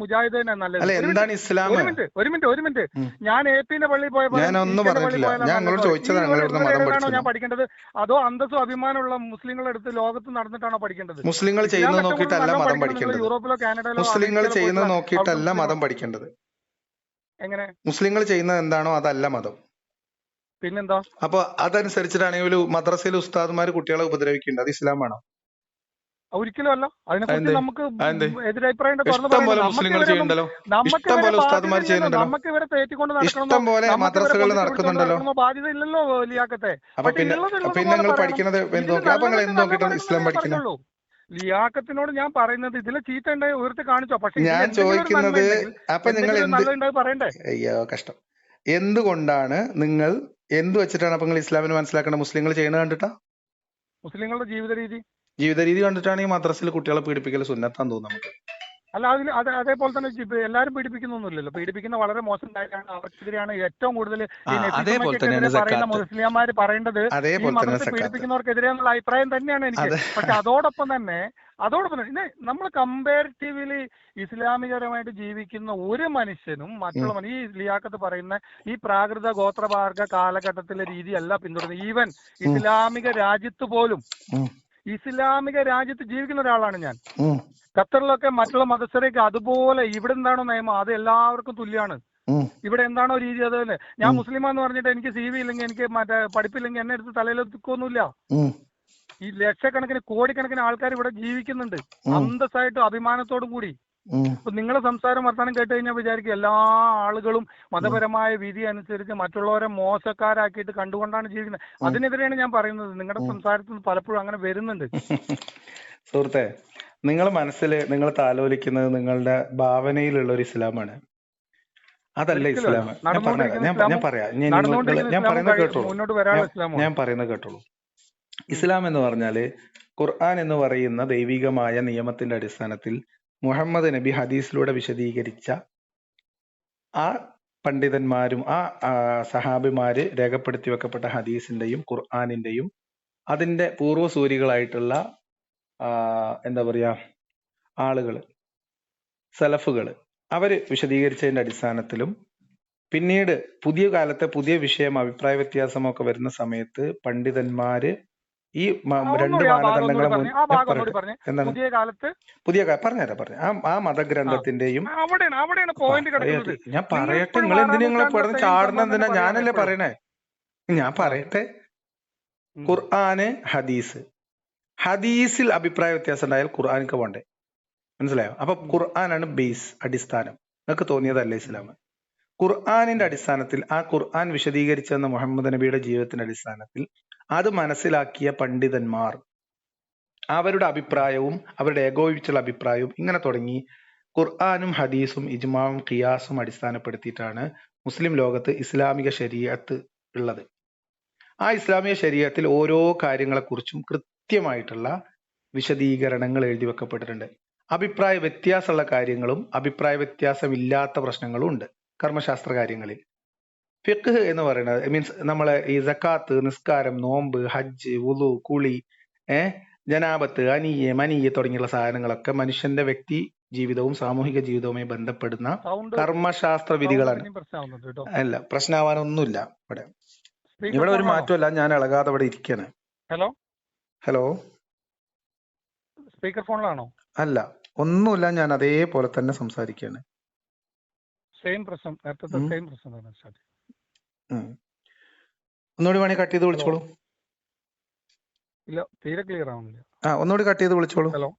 മുജാഹിദ് തന്നെ നല്ലത്. അല്ല, എന്താണ് ഇസ്ലാം? ഒരു മിനിറ്റ്. ഞാൻ AP പള്ളിയിൽ പോയപ്പോൾ ഞാൻ ഒന്നും പറഞ്ഞിട്ടില്ല. ഞാൻ നിങ്ങളോട് ചോദിച്ചതാണ്, നിങ്ങൾ എവിടുന്ന മതം പഠിച്ചത്? ഞാൻ പഠിക്കേണ്ടത് അതോ അന്തസ്സും അഭിമാനമുള്ള മുസ്ലിങ്ങളുടെ അടുത്ത് ലോകത്ത് നടന്നിട്ടാണോ പഠിക്കേണ്ടത്? മുസ്ലിങ്ങൾ ചെയ്യുന്നത് നോക്കിയിട്ടല്ല മതം പഠിക്കേണ്ടത്. യൂറോപ്പിലോ കാനഡയിലോ മുസ്ലിങ്ങൾ ചെയ്യുന്നത് നോക്കിയിട്ടല്ല മതം പഠിക്കേണ്ടത്. എങ്ങനെ? മുസ്ലിങ്ങൾ ചെയ്യുന്നത് എന്താണോ അതല്ല മതം. പിന്നെന്താ? അപ്പൊ അതനുസരിച്ചിട്ടാണെങ്കിൽ മദ്രസയിലെ ഉസ്താദുമാര് കുട്ടികളെ ഉപദ്രവിക്കുന്നുണ്ട്, അത് ഇസ്ലാമാണോ? ഒരിക്കലും അല്ല. അതിനെക്കുറിച്ച് നമുക്ക് എതിരഭിപ്രായം ഇഷ്ടം പോലെ മുസ്ലിങ്ങൾ ചെയ്യുന്നുണ്ടല്ലോ, ഇഷ്ടം പോലെ ഉസ്താദുമാർ ചെയ്യുന്നുണ്ടല്ലോ, നമുക്ക് ഇവരെ തേറ്റിക്കൊണ്ട് ഇഷ്ടം പോലെ മദ്രസകളിൽ നടക്കുന്നുണ്ടല്ലോ. ബാധ്യത ഇല്ലല്ലോ ലിയാഖത്തെ. അപ്പൊ പിന്നെ നിങ്ങൾ പഠിക്കുന്നത് അപ്പൊ നിങ്ങൾ എന്ത് നോക്കിയിട്ടാണ് ഇസ്ലാം പഠിക്കുന്നത്? ലിയാഖത്തിനോട് ഞാൻ പറയുന്നത് ഇതിലെ ചീത്ത ഉണ്ടായി ഉയർത്തി കാണിച്ചോ? പക്ഷെ ഞാൻ ചോദിക്കുന്നത് അപ്പൊ നിങ്ങൾ പറയണ്ടേ? അയ്യോ കഷ്ടം. എന്തുകൊണ്ടാണ് നിങ്ങൾ എന്ത് വെച്ചിട്ടാണ് അപ്പൊ നിങ്ങൾ ഇസ്ലാമിനെ മനസ്സിലാക്കേണ്ടത്? മുസ്ലിങ്ങൾ ചെയ്യുന്നത് കണ്ടിട്ടാ? മുസ്ലിങ്ങളുടെ ജീവിത രീതി കണ്ടിട്ടാണ് ഈ മദ്രസയിൽ കുട്ടികളെ പീഡിപ്പിക്കൽ സുന്നത്താന്ന് തോന്നുന്നു നമുക്ക്. അല്ല, അതേപോലെ തന്നെ എല്ലാരും പീഡിപ്പിക്കുന്നൊന്നുമില്ലല്ലോ. പീഡിപ്പിക്കുന്ന വളരെ മോശം കാര്യമാണ്. അവർക്കെതിരെയാണ് ഏറ്റവും കൂടുതൽ പറയുന്ന മുസ്ലിംമാര് പറയേണ്ടത്. ഈ മതത്തെ പീഡിപ്പിക്കുന്നവർക്കെതിരെയുള്ള അഭിപ്രായം തന്നെയാണ് എനിക്ക്. പക്ഷെ അതോടൊപ്പം തന്നെ നമ്മൾ കമ്പാരിറ്റീവ്ലി ഇസ്ലാമികരമായിട്ട് ജീവിക്കുന്ന ഒരു മനുഷ്യനും മറ്റുള്ള ഈ ലിയാഖത്ത് പറയുന്ന ഈ പ്രാകൃത ഗോത്രമാർഗ കാലഘട്ടത്തിലെ രീതിയല്ല പിന്തുടരുന്നത്. ഈവൻ ഇസ്ലാമിക രാജ്യത്ത് പോലും, ഇസ്ലാമിക രാജ്യത്ത് ജീവിക്കുന്ന ഒരാളാണ് ഞാൻ. ഖത്തറിലൊക്കെ മറ്റുള്ള മതസ്ഥരേക്ക് അതുപോലെ ഇവിടെ എന്താണോ നിയമം അത് എല്ലാവർക്കും തുല്യമാണ്. ഇവിടെ എന്താണോ രീതി അത് തന്നെ. ഞാൻ മുസ്ലിമാന്ന് പറഞ്ഞിട്ട് എനിക്ക് CV ഇല്ലെങ്കിൽ എനിക്ക് പഠിപ്പില്ലെങ്കിൽ എന്നെ എടുത്ത് തലയിലെത്തിക്കൊന്നുമില്ല. ഈ ലക്ഷക്കണക്കിന് കോടിക്കണക്കിന് ആൾക്കാർ ഇവിടെ ജീവിക്കുന്നുണ്ട് അന്തസ്സായിട്ടും അഭിമാനത്തോടും കൂടി. അപ്പൊ നിങ്ങളെ സംസാരം വർത്തമാനം കേട്ട് കഴിഞ്ഞാൽ വിചാരിക്കും എല്ലാ ആളുകളും മതപരമായ വിധി അനുസരിച്ച് മറ്റുള്ളവരെ മോശക്കാരാക്കിയിട്ട് കണ്ടുകൊണ്ടാണ് ജീവിക്കുന്നത്. അതിനെതിരെയാണ് ഞാൻ പറയുന്നത്. നിങ്ങളുടെ സംസാരത്തിൽ നിന്ന് പലപ്പോഴും അങ്ങനെ വരുന്നുണ്ട്. സുഹൃത്തെ, നിങ്ങൾ മനസ്സിൽ നിങ്ങൾ താലോലിക്കുന്നത് നിങ്ങളുടെ ഭാവനയിലുള്ള ഒരു ഇസ്ലാമാണ്. അതല്ല ഇസ്ലാം. ഞാൻ പറയുന്നത് കേട്ടോളൂ. ഇസ്ലാം എന്ന് പറഞ്ഞാല് ഖുർആൻ എന്ന് പറയുന്ന ദൈവികമായ നിയമത്തിന്റെ അടിസ്ഥാനത്തിൽ മുഹമ്മദ് നബി ഹദീസിലൂടെ വിശദീകരിച്ച ആ പണ്ഡിതന്മാരും ആ സഹാബിമാര് രേഖപ്പെടുത്തി വെക്കപ്പെട്ട ഹദീസിന്റെയും ഖുർആാനിന്റെയും അതിന്റെ പൂർവ്വസൂരികളായിട്ടുള്ള എന്താ പറയാ ആളുകള്, സലഫുകള്, അവര് വിശദീകരിച്ചതിന്റെ അടിസ്ഥാനത്തിലും പിന്നീട് പുതിയ കാലത്തെ പുതിയ വിഷയം അഭിപ്രായ വ്യത്യാസമൊക്കെ വരുന്ന സമയത്ത് പണ്ഡിതന്മാര് ഈ രണ്ട് മാനദണ്ഡങ്ങളെ ആ ഭാഗം ഒന്നുകൂടി പറയട്ടെ പറഞ്ഞേ. എന്താണ് പുതിയ കാലത്ത് പറഞ്ഞുതരാം ആ മതഗ്രന്ഥത്തിന്റെയും അവിടെയാണ് പോയിന്റ് കിടക്കുന്നത്. ഞാൻ പറയട്ടെ, നിങ്ങൾ എന്തിനാ നിങ്ങൾ പെടുന്ന ചാടുന്ന എന്തിനാ? ഞാനല്ലേ പറയണേ, ഞാൻ പറയട്ടെ. ഖുർആന് ഹദീസിൽ അഭിപ്രായ വ്യത്യാസം ഉണ്ടായാൽ ഖുർആാനിക്ക് പോണ്ടേ? മനസ്സിലായോ? അപ്പൊ ഖുർആനാണ് ബേസ്, അടിസ്ഥാനം. നിങ്ങൾക്ക് തോന്നിയതല്ല ഇസ്ലാം. ഖുർആാനിന്റെ അടിസ്ഥാനത്തിൽ ആ ഖുർആൻ വിശദീകരിച്ചെന്ന മുഹമ്മദ് നബിയുടെ ജീവിതത്തിന്റെ അടിസ്ഥാനത്തിൽ അത് മനസ്സിലാക്കിയ പണ്ഡിതന്മാർ അവരുടെ അഭിപ്രായവും അവരുടെ ഏകോപിച്ചുള്ള അഭിപ്രായവും ഇങ്ങനെ തുടങ്ങി ഖുർആാനും ഹദീസും ഇജ്മാവും ഖിയാസും അടിസ്ഥാനപ്പെടുത്തിയിട്ടാണ് മുസ്ലിം ലോകത്ത് ഇസ്ലാമിക ശരീഅത്ത് ഉള്ളത്. ആ ഇസ്ലാമിക ശരീഅത്തിൽ ഓരോ കാര്യങ്ങളെക്കുറിച്ചും കൃത്യമായിട്ടുള്ള വിശദീകരണങ്ങൾ എഴുതി വെക്കപ്പെട്ടിട്ടുണ്ട്. അഭിപ്രായ വ്യത്യാസമുള്ള കാര്യങ്ങളും അഭിപ്രായ വ്യത്യാസമില്ലാത്ത പ്രശ്നങ്ങളും ഉണ്ട് കർമ്മശാസ്ത്ര കാര്യങ്ങളിൽ. ഫിഖ് എന്ന് പറയുന്നത് മീൻസ് നമ്മളെ ഈ സക്കാത്ത്, നിസ്കാരം, നോമ്പ്, ഹജ്ജ്, വുളു, കുളി, ജനാബത്ത്, അനിയ, മനീയ തുടങ്ങിയുള്ള സാധനങ്ങളൊക്കെ മനുഷ്യന്റെ വ്യക്തി ജീവിതവും സാമൂഹിക ജീവിതവുമായി ബന്ധപ്പെടുന്ന കർമ്മശാസ്ത്ര വിധികളാണ്. അല്ല, പ്രശ്നമാവാനൊന്നുമില്ല ഇവിടെ ഒരു മാറ്റമല്ല. ഞാൻ ഇളകാതെ ഇവിടെ ഇരിക്കാണ്. ഹലോ സ്പീക്കർ ഫോണിലാണോ? അല്ല, ഒന്നുമില്ല, ഞാൻ അതേപോലെ തന്നെ സംസാരിക്കാണ്. ഒന്നുകൂടി വേണേ കട്ട് ചെയ്ത് വിളിച്ചോളൂ. ഇല്ല, തീരെ ക്ലിയർ ആവുന്നില്ല. ഒന്നുകൂടി കട്ട് ചെയ്ത് വിളിച്ചോളൂ. ഹലോ.